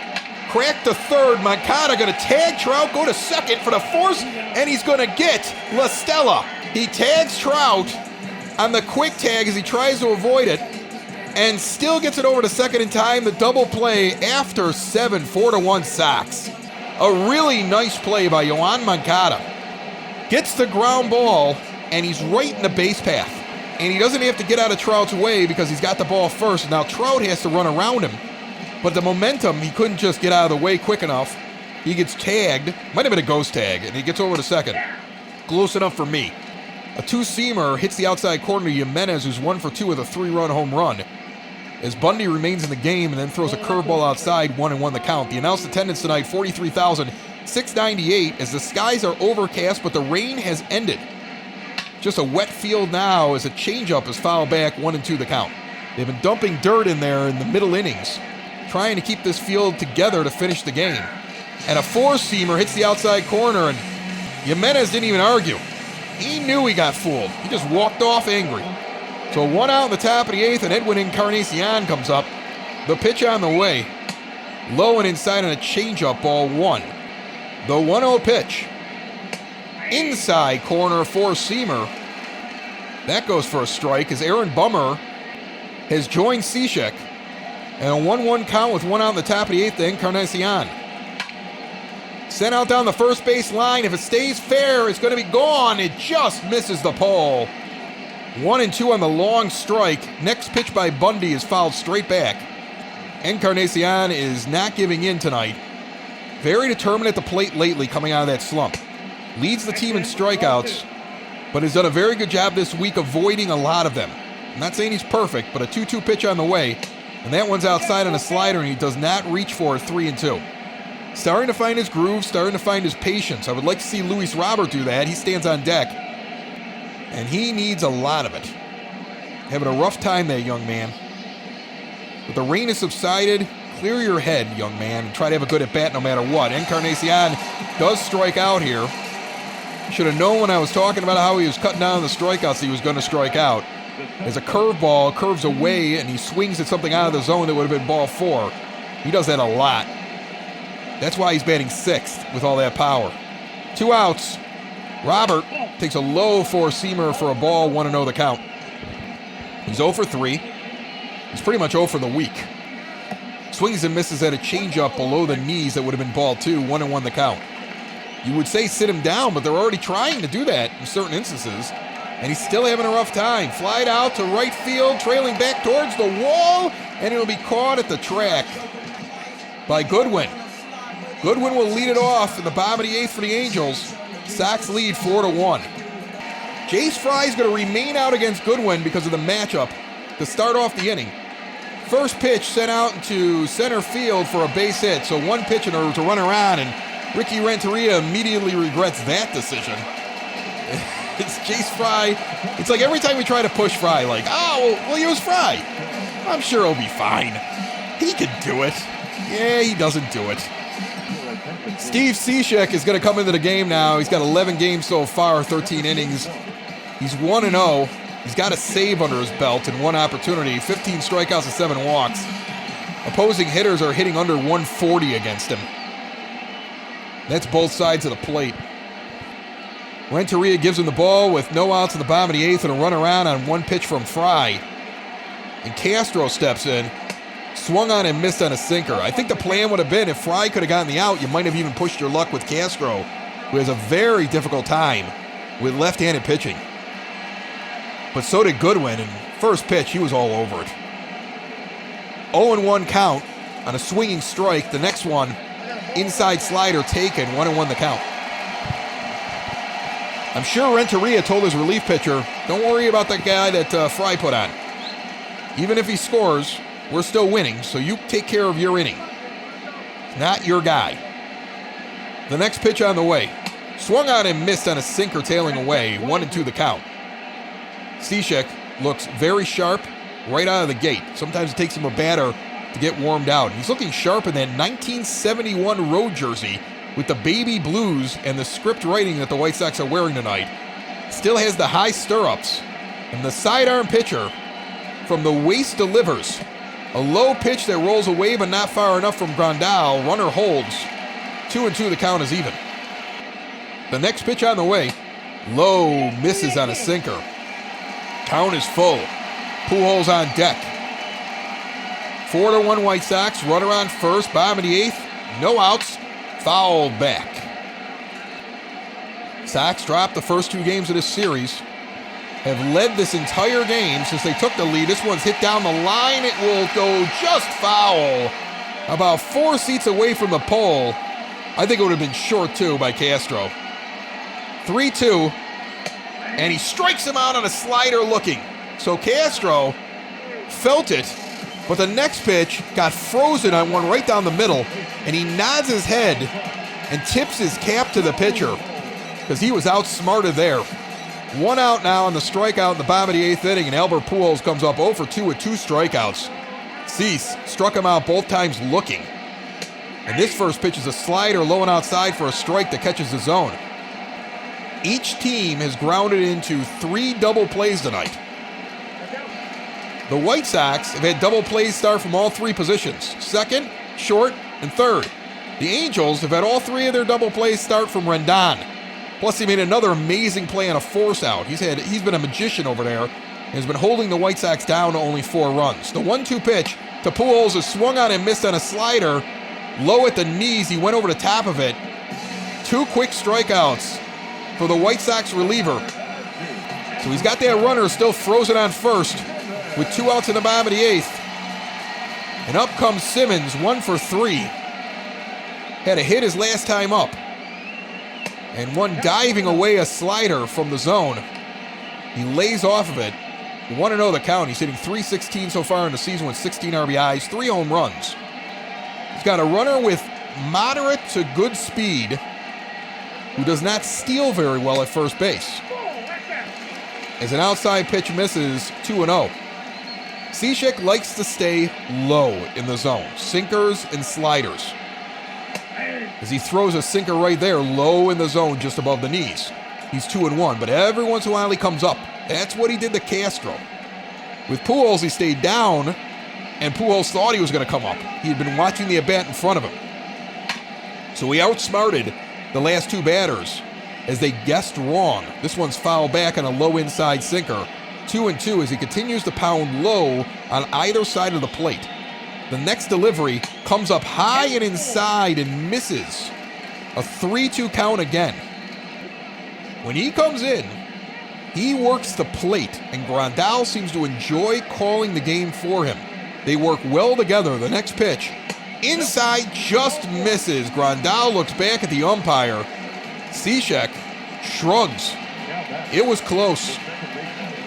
Crack to third. Moncada going to tag Trout, go to second for the force, and he's going to get LaStella. He tags Trout on the quick tag as he tries to avoid it, and still gets it over to second in time. The double play after 7, 4-1 Sox. A really nice play by Yoan Moncada. Gets the ground ball, and he's right in the base path. And he doesn't have to get out of Trout's way because he's got the ball first. Now Trout has to run around him. But the momentum, he couldn't just get out of the way quick enough. He gets tagged. Might have been a ghost tag, and he gets over to second. Close enough for me. A 2-seamer hits the outside corner to Jimenez, who's 1 for 2 with a 3-run home run, as Bundy remains in the game and then throws a curveball outside, 1-1 the count. The announced attendance tonight, 43,698, as the skies are overcast, but the rain has ended. Just a wet field now as a changeup is fouled back, 1-2 the count. They've been dumping dirt in there in the middle innings, trying to keep this field together to finish the game. And a 4-seamer hits the outside corner, and Jimenez didn't even argue. He knew he got fooled. He just walked off angry. So 1 out in the top of the 8th, and Edwin Encarnacion comes up. The pitch on the way. Low and inside on a changeup, ball 1. The 1-0 pitch. Inside corner, 4-seamer. That goes for a strike as Aaron Bummer has joined Cishek. And a 1-1 count with 1 out in the top of the 8th to Encarnacion. Sent out down the first base line. If it stays fair, it's going to be gone. It just misses the pole. 1-2 on the long strike. Next pitch by Bundy is fouled straight back. Encarnacion is not giving in tonight. Very determined at the plate lately coming out of that slump. Leads the team in strikeouts, but has done a very good job this week avoiding a lot of them. I'm not saying he's perfect, but a 2-2 pitch on the way. And that one's outside on a slider, and he does not reach for it, 3-2. Starting to find his groove, starting to find his patience. I would like to see Luis Robert do that. He stands on deck, and he needs a lot of it. Having a rough time there, young man. But the rain has subsided. Clear your head, young man, and try to have a good at-bat no matter what. Encarnacion does strike out here. Should have known when I was talking about how he was cutting down the strikeouts he was going to strike out. As a curveball curves away and he swings at something out of the zone that would have been ball 4. He does that a lot. That's why he's batting 6th with all that power. 2 outs. Robert takes a low 4-seamer for a ball, 1-0 the count. He's 0 for 3. He's pretty much 0 for the week. Swings and misses at a changeup below the knees that would have been ball 2, 1-1 the count. You would say sit him down, but they're already trying to do that in certain instances. And he's still having a rough time. Flied out to right field, trailing back towards the wall, and it'll be caught at the track by Goodwin. Goodwin will lead it off in the bottom of the 8th for the Angels. Sox lead 4-1. Jace Fry is going to remain out against Goodwin because of the matchup to start off the inning. First pitch sent out into center field for a base hit, so 1 pitch in order to run around, and Ricky Renteria immediately regrets that decision. It's Jace Fry. It's like every time we try to push Fry, like, oh, well, use Fry. I'm sure he'll be fine. He can do it. Yeah, he doesn't do it. Steve Cishek is going to come into the game now. He's got 11 games so far, 13 innings. He's 1-0. He's got a save under his belt in 1 opportunity, 15 strikeouts and 7 walks. Opposing hitters are hitting under 140 against him. That's both sides of the plate. Renteria gives him the ball with no outs in the bottom of the 8th and a run around on one pitch from Fry. And Castro steps in, swung on and missed on a sinker. I think the plan would have been if Fry could have gotten the out, you might have even pushed your luck with Castro, who has a very difficult time with left-handed pitching. But so did Goodwin, and first pitch, he was all over it. 0-1 count on a swinging strike. The next one, inside slider taken, 1-1 the count. I'm sure Renteria told his relief pitcher, don't worry about that guy that Fry put on. Even if he scores, we're still winning, so you take care of your inning. Not your guy. The next pitch on the way. Swung on and missed on a sinker tailing away, 1-2 the count. Cishek looks very sharp right out of the gate. Sometimes it takes him a batter to get warmed out. He's looking sharp in that 1971 road jersey with the baby blues and the script writing that the White Sox are wearing tonight. Still has the high stirrups. And the sidearm pitcher from the waist delivers. A low pitch that rolls away but not far enough from Grandal. Runner holds. 2-2 the count is even. The next pitch on the way. Low misses on a sinker. Count is full. Pujols on deck. 4-1 White Sox. Runner on first. Bottom of the 8th. No outs. Fouled back. Sox dropped the first 2 games of this series. Have led this entire game since they took the lead. This one's hit down the line. It will go just foul. About 4 seats away from the pole. I think it would have been short too by Castro. 3-2. And he strikes him out on a slider looking. So Castro felt it, but the next pitch got frozen on one right down the middle, and he nods his head and tips his cap to the pitcher because he was outsmarted there. 1 out now on the strikeout in the bottom of the 8th inning, and Albert Pujols comes up 0 for 2 with 2 strikeouts. Cease struck him out both times looking. And this first pitch is a slider low and outside for a strike that catches the zone. Each team has grounded into 3 double plays tonight. The White Sox have had double plays start from all 3 positions, second, short, and third. The Angels have had all 3 of their double plays start from Rendon. Plus, he made another amazing play on a force out. He's been a magician over there and has been holding the White Sox down to only 4 runs. The 1-2 pitch to Pujols is swung on and missed on a slider. Low at the knees, he went over the top of it. 2 quick strikeouts for the White Sox reliever. So he's got that runner still frozen on first with 2 outs in the bottom of the 8th. And up comes Simmons, 1 for 3. Had a hit his last time up. And one diving away a slider from the zone. He lays off of it. 1-0 the count. He's hitting .316 so far in the season with 16 RBIs, 3 home runs. He's got a runner with moderate to good speed who does not steal very well at first base. As an outside pitch misses, 2-0. Cishek likes to stay low in the zone. Sinkers and sliders. As he throws a sinker right there, low in the zone, just above the knees. He's 2-1, but every once in a while he comes up. That's what he did to Castro. With Pujols, he stayed down, and Pujols thought he was going to come up. He had been watching the at-bat in front of him. So he outsmarted the last 2 batters as they guessed wrong. This one's fouled back on a low inside sinker. 2-2 as he continues to pound low on either side of the plate. The next delivery comes up high and inside and misses. A 3-2 count again. When he comes in, he works the plate, and Grandal seems to enjoy calling the game for him. They work well together. The next pitch, inside, just misses. Grandal looks back at the umpire. Cishek shrugs. It was close.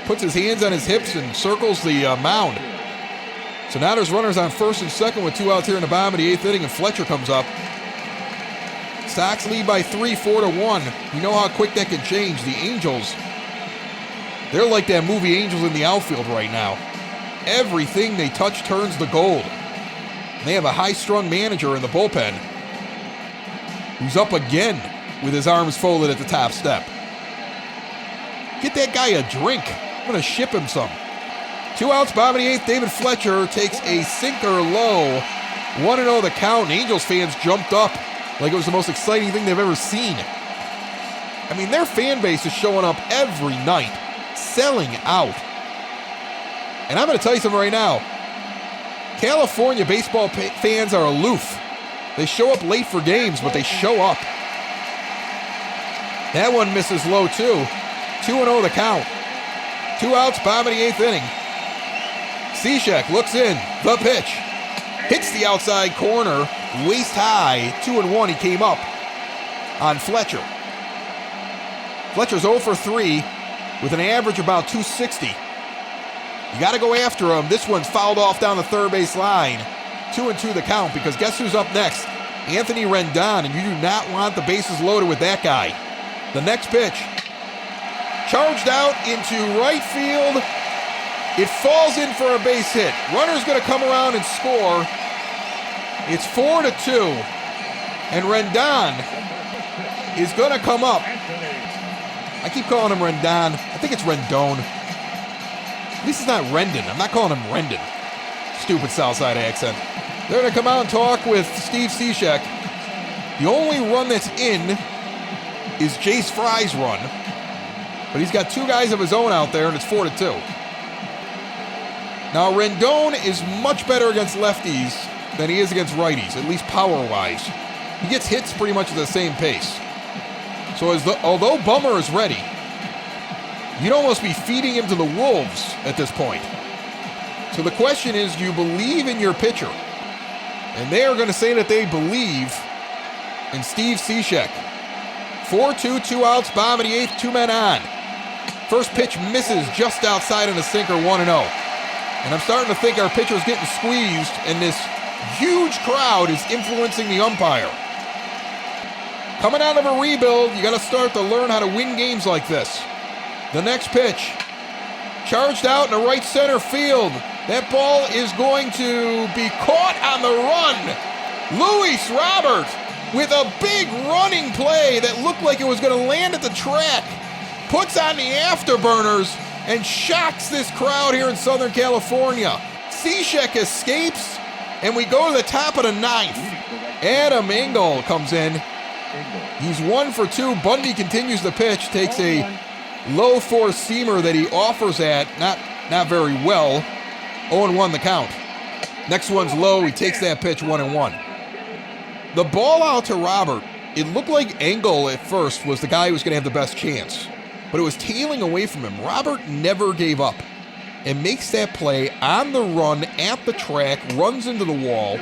Puts his hands on his hips and circles the mound. So now there's runners on first and second with 2 outs here in the bottom of the 8th inning, and Fletcher comes up. Sox lead by 3, 4-1. You know how quick that can change. The Angels, they're like that movie Angels in the Outfield right now. Everything they touch turns to gold. And they have a high-strung manager in the bullpen who's up again with his arms folded at the top step. Get that guy a drink. I'm going to ship him some. 2 outs, bottom of the 8th. David Fletcher takes a sinker low. 1-0 the count. Angels fans jumped up like it was the most exciting thing they've ever seen. I mean, their fan base is showing up every night, selling out. And I'm going to tell you something right now. California baseball fans are aloof. They show up late for games, but they show up. That one misses low, too. 2-0 the count. 2 outs, bottom of the 8th inning. Cishek looks in. The pitch. Hits the outside corner. Waist high. 2-1. He came up on Fletcher. Fletcher's 0 for 3 with an average about 260. You got to go after him. This one's fouled off down the third base line. 2-2 the count, because guess who's up next? Anthony Rendon, and you do not want the bases loaded with that guy. The next pitch. Charged out into right field. It falls in for a base hit. Runner's going to come around and score. It's 4-2. And Rendon is going to come up. I keep calling him Rendon. I think it's Rendon. At least it's not Rendon. I'm not calling him Rendon. Stupid Southside accent. They're going to come out and talk with Steve Cishek. The only run that's in is Jace Fry's run. But he's got 2 guys of his own out there, and it's 4-2. Now, Rendon is much better against lefties than he is against righties, at least power-wise. He gets hits pretty much at the same pace. So although Bummer is ready, you'd almost be feeding him to the wolves at this point. So the question is, do you believe in your pitcher? And they are going to say that they believe in Steve Cishek. 4-2, 2 outs, bottom of the 8th, 2 men on. First pitch misses just outside on a sinker, 1-0. And I'm starting to think our pitcher's getting squeezed, and this huge crowd is influencing the umpire. Coming out of a rebuild, you got to start to learn how to win games like this. The next pitch. Charged out in the right center field. That ball is going to be caught on the run. Luis Robert with a big running play that looked like it was going to land at the track. Puts on the afterburners and shocks this crowd here in Southern California. Cishek escapes, and we go to the top of the 9th. Adam Engel comes in. He's 1 for 2. Bundy continues the pitch, takes a low four-seamer that he offers at, not very well. 0-1 the count. Next one's low. He takes that pitch, 1-1. The ball out to Robert, it looked like Engel at first was the guy who was going to have the best chance, but it was tailing away from him. Robert never gave up and makes that play on the run at the track, runs into the wall.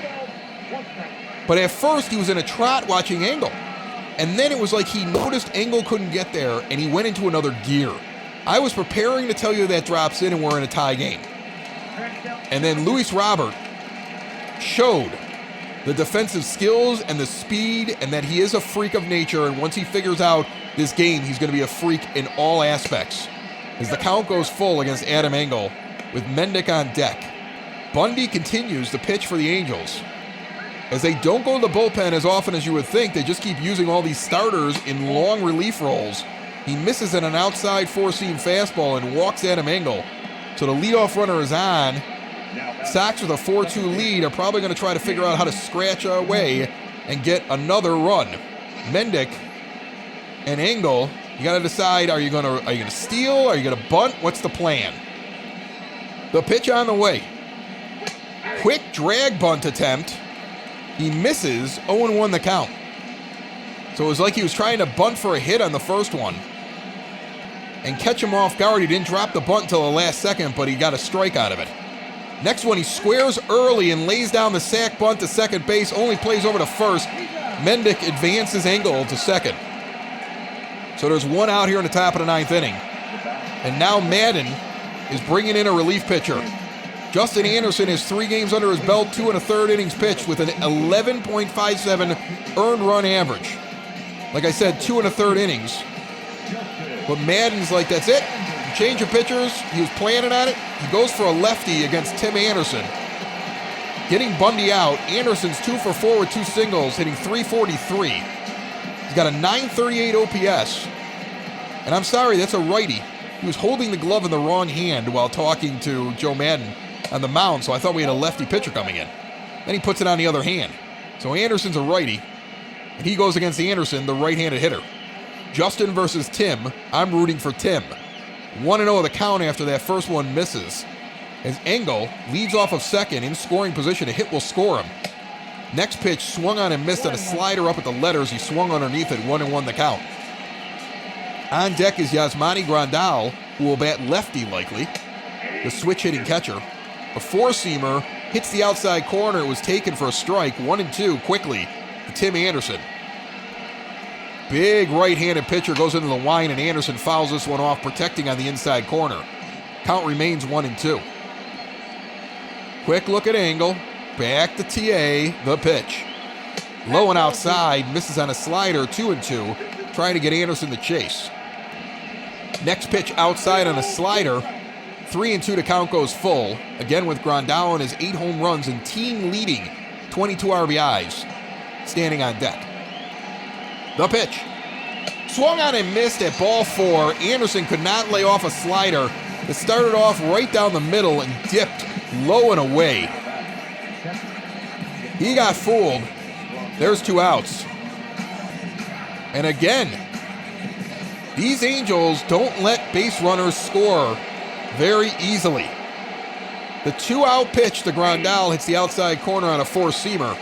But at first, he was in a trot watching Engel. And then it was like he noticed Engel couldn't get there, and he went into another gear. I was preparing to tell you that drops in and we're in a tie game. And then Luis Robert showed the defensive skills and the speed, and that he is a freak of nature, and once he figures out this game, he's going to be a freak in all aspects. As the count goes full against Adam Engel with Mendick on deck. Bundy continues to pitch for the Angels. As they don't go to the bullpen as often as you would think, they just keep using all these starters in long relief roles. He misses at an outside four-seam fastball and walks Adam Engel. So the leadoff runner is on. Sox with a 4-2 lead are probably going to try to figure out how to scratch away and get another run. Mendick and Engel, you got to decide, are you going to steal? Are you going to bunt? What's the plan? The pitch on the way. Quick drag bunt attempt. He misses, 0-1 the count. So it was like he was trying to bunt for a hit on the first one and catch him off guard. He didn't drop the bunt until the last second, but he got a strike out of it. Next one, he squares early and lays down the sack bunt to second base, only plays over to first. Mendick advances Engel to second. So there's one out here in the top of the 9th inning. And now Madden is bringing in a relief pitcher. Justin Anderson has 3 games under his belt, 2 1/3 innings pitched with an 11.57 earned run average. Like I said, 2 1/3 innings. But Madden's like, that's it. Change of pitchers. He was planning on it. He goes for a lefty against Tim Anderson. Getting Bundy out. Anderson's 2 for 4 with 2 singles, hitting .343. He's got a .938 OPS. And I'm sorry, that's a righty. He was holding the glove in the wrong hand while talking to Joe Madden on the mound, so I thought we had a lefty pitcher coming in. Then he puts it on the other hand. So Anderson's a righty, and he goes against Anderson, the right-handed hitter. Justin versus Tim. I'm rooting for Tim. 1-0 the count after that first one misses. As Engel leads off of second in scoring position, a hit will score him. Next pitch swung on and missed on a slider up at the letters. He swung underneath it, 1-1 the count. On deck is Yasmani Grandal, who will bat lefty likely. The switch-hitting catcher. A four-seamer hits the outside corner. It was taken for a strike. 1-2 quickly to Tim Anderson. Big right-handed pitcher goes into the line, and Anderson fouls this one off, protecting on the inside corner. Count remains 1-2. Quick look at Engel. Back to TA. The pitch. Low and outside. Misses on a slider. 2-2. Trying to get Anderson to chase. Next pitch outside on a slider. 3-2 to count goes full. Again with Grandal and his 8 home runs and team-leading 22 RBIs. Standing on deck. The pitch. Swung on and missed at ball 4. Anderson could not lay off a slider. It started off right down the middle and dipped low and away. He got fooled. There's 2 outs. And again, these Angels don't let base runners score very easily. The 2-out pitch to Grandal hits the outside corner on a four-seamer.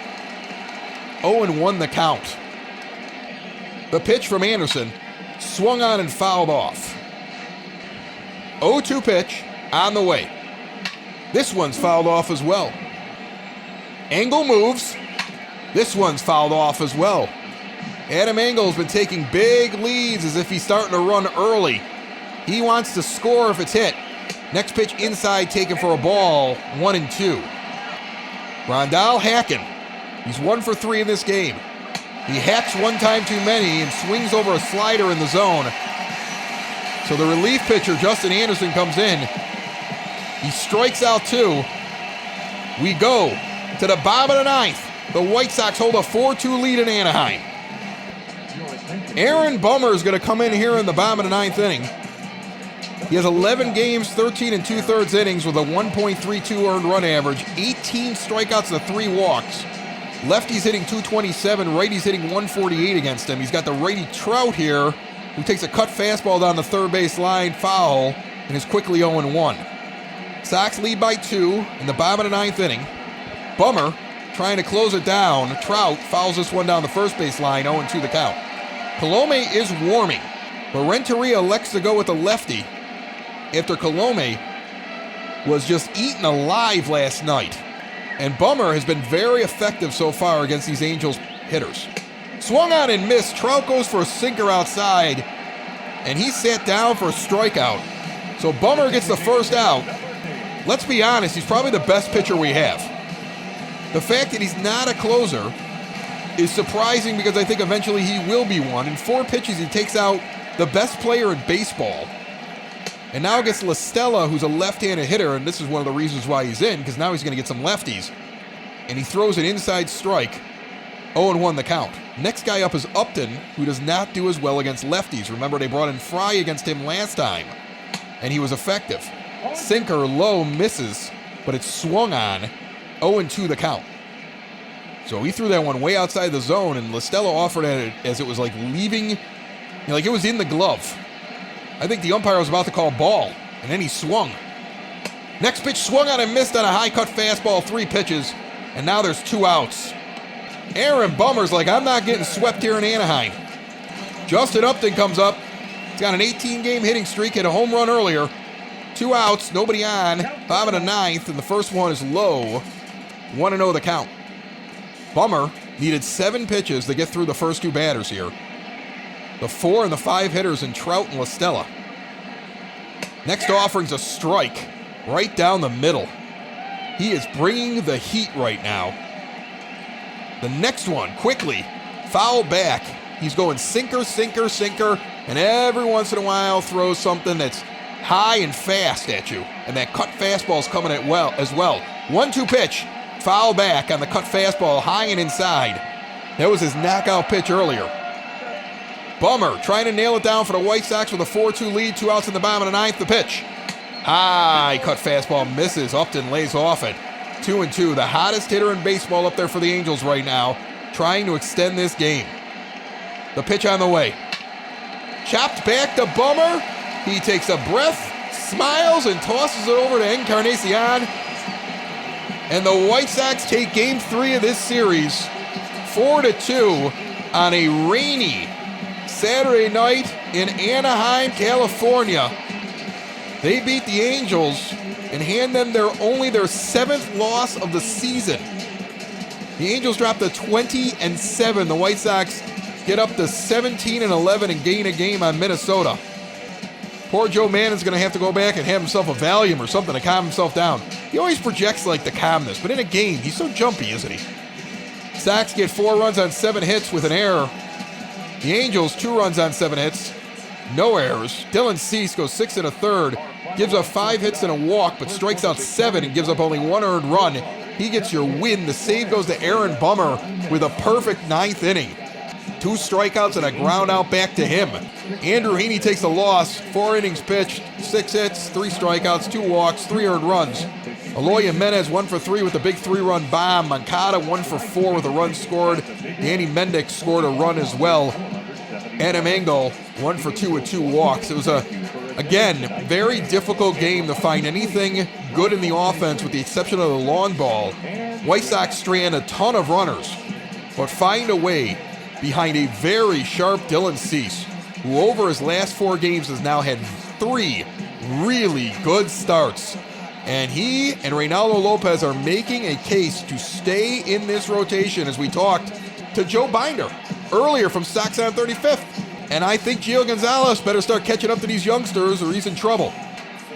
0-1 the count. The pitch from Anderson swung on and fouled off. 0-2 pitch on the way. This one's fouled off as well. Engel moves. This one's fouled off as well. Adam Engel's been taking big leads as if he's starting to run early. He wants to score if it's hit. Next pitch inside taken for a ball. 1-2. Grandal hacking. He's 1 for 3 in this game. He hacks one time too many and swings over a slider in the zone. So the relief pitcher, Justin Anderson, comes in. He strikes out 2. We go to the bottom of the 9th. The White Sox hold a 4-2 lead in Anaheim. Aaron Bummer is going to come in here in the bottom of the 9th inning. He has 11 games, 13 2/3 innings with a 1.32 earned run average, 18 strikeouts to 3 walks. Lefty's hitting 227, righty's hitting 148 against him. He's got the righty Trout here, who takes a cut fastball down the third base line, foul, and is quickly 0-1. Sox lead by 2 in the bottom of the 9th inning. Bummer trying to close it down. Trout fouls this one down the first base line, 0-2 the count. Colome is warming, but Renteria elects to go with the lefty after Colome was just eaten alive last night. And Bummer has been very effective so far against these Angels hitters. Swung on and missed. Trout goes for a sinker outside, and he sat down for a strikeout. So Bummer gets the first out. Let's be honest, he's probably the best pitcher we have. The fact that he's not a closer is surprising because I think eventually he will be one. In 4 pitches, he takes out the best player in baseball. And now against La Stella, who's a left-handed hitter, and this is one of the reasons why he's in, because now he's going to get some lefties. And he throws an inside strike. 0-1 the count. Next guy up is Upton, who does not do as well against lefties. Remember, they brought in Fry against him last time, and he was effective. Sinker low misses, but it's swung on. 0-2 the count. So he threw that one way outside the zone, and La Stella offered at it as it was like leaving, like it was in the glove. I think the umpire was about to call ball, and then he swung. Next pitch swung on and missed on a high-cut fastball, 3 pitches, and now there's 2 outs. Aaron Bummer's like, I'm not getting swept here in Anaheim. Justin Upton comes up. He's got an 18-game hitting streak, hit a home run earlier. 2 outs, nobody on, bottom of the 9th, and the first one is low. 1-0 the count. Bummer needed 7 pitches to get through the first 2 batters here. The 4 and the 5 hitters in Trout and La Stella. Next offering's a strike right down the middle. He is bringing the heat right now. The next one, quickly, foul back. He's going sinker, sinker, sinker, and every once in a while throws something that's high and fast at you. And that cut fastball's coming at well as well. 1-2 pitch, foul back on the cut fastball, high and inside. That was his knockout pitch earlier. Bummer trying to nail it down for the White Sox with a 4-2 lead, 2 outs in the bottom of the ninth. The pitch. High cut fastball misses. Upton lays off it. 2-2. The hottest hitter in baseball up there for the Angels right now, trying to extend this game. The pitch on the way. Chopped back to Bummer. He takes a breath, smiles, and tosses it over to Encarnacion. And the White Sox take Game 3 of this series 4-2 on a rainy Saturday night in Anaheim, California. They beat the Angels and hand them only their 7th loss of the season. The Angels drop to 20-7. The White Sox get up to 17-11 and gain a game on Minnesota. Poor Joe Mannon's going to have to go back and have himself a Valium or something to calm himself down. He always projects like the calmness, but in a game, he's so jumpy, isn't he? Sox get 4 runs on 7 hits with an error. The Angels, 2 runs on 7 hits, no errors. Dylan Cease goes 6 1/3, gives up 5 hits and a walk, but strikes out 7 and gives up only 1 earned run. He gets your win. The save goes to Aaron Bummer with a perfect 9th inning. 2 strikeouts and a ground out back to him. Andrew Heaney takes the loss. 4 innings pitched, 6 hits, 3 strikeouts, 2 walks, 3 earned runs. Eloy Jimenez 1 for 3 with a big 3-run bomb. Moncada 1 for 4 with a run scored. Danny Mendick scored a run as well. Adam Engel 1 for 2 with 2 walks. It was again, very difficult game to find anything good in the offense with the exception of the long ball. White Sox strand a ton of runners, but find a way behind a very sharp Dylan Cease, who over his last 4 games has now had 3 really good starts. And he and Reynaldo Lopez are making a case to stay in this rotation, as we talked to Joe Binder earlier from Sox on 35th. And I think Gio Gonzalez better start catching up to these youngsters or he's in trouble.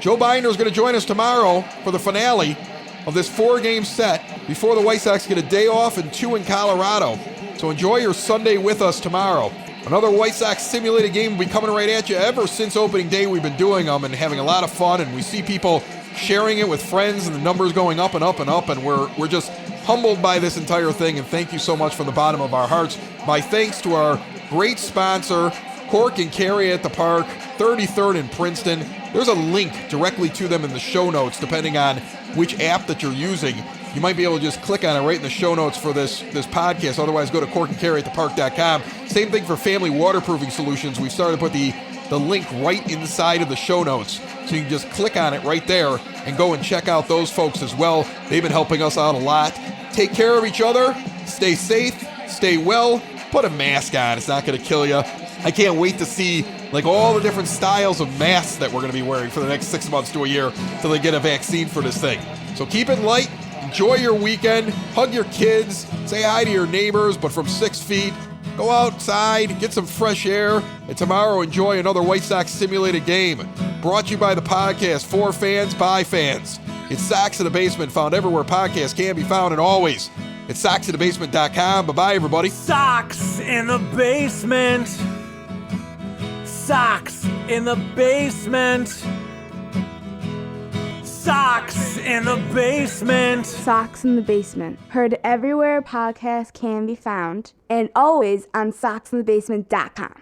Joe Binder is going to join us tomorrow for the finale of this 4-game set before the White Sox get a day off and 2 in Colorado. So enjoy your Sunday with us tomorrow. Another White Sox simulated game will be coming right at you. Ever since opening day, we've been doing them and having a lot of fun, and we see people sharing it with friends and the numbers going up and up and up, and we're just humbled by this entire thing, and thank you so much from the bottom of our hearts. My thanks to our great sponsor, Cork and Carry at the Park, 33rd in Princeton. There's a link directly to them in the show notes, depending on which app that you're using. You might be able to just click on it right in the show notes for this podcast. Otherwise, go to corkandcarryatthepark.com. Same thing for Family Waterproofing Solutions. We've started to put the link right inside of the show notes. So you can just click on it right there and go and check out those folks as well. They've been helping us out a lot. Take care of each other. Stay safe. Stay well. Put a mask on. It's not going to kill you. I can't wait to see like all the different styles of masks that we're going to be wearing for the next 6 months to a year till they get a vaccine for this thing. So keep it light. Enjoy your weekend. Hug your kids. Say hi to your neighbors, but from 6 feet. Go outside, get some fresh air, and tomorrow enjoy another White Sox simulated game. Brought to you by the podcast, for fans, by fans. It's Sox in the Basement, found everywhere podcasts can be found, and always at soxinthebasement.com. Bye-bye, everybody. Sox in the basement. Sox in the basement. Sox in the basement. Sox in the Basement. Heard everywhere podcasts can be found, and always on soxinthebasement.com.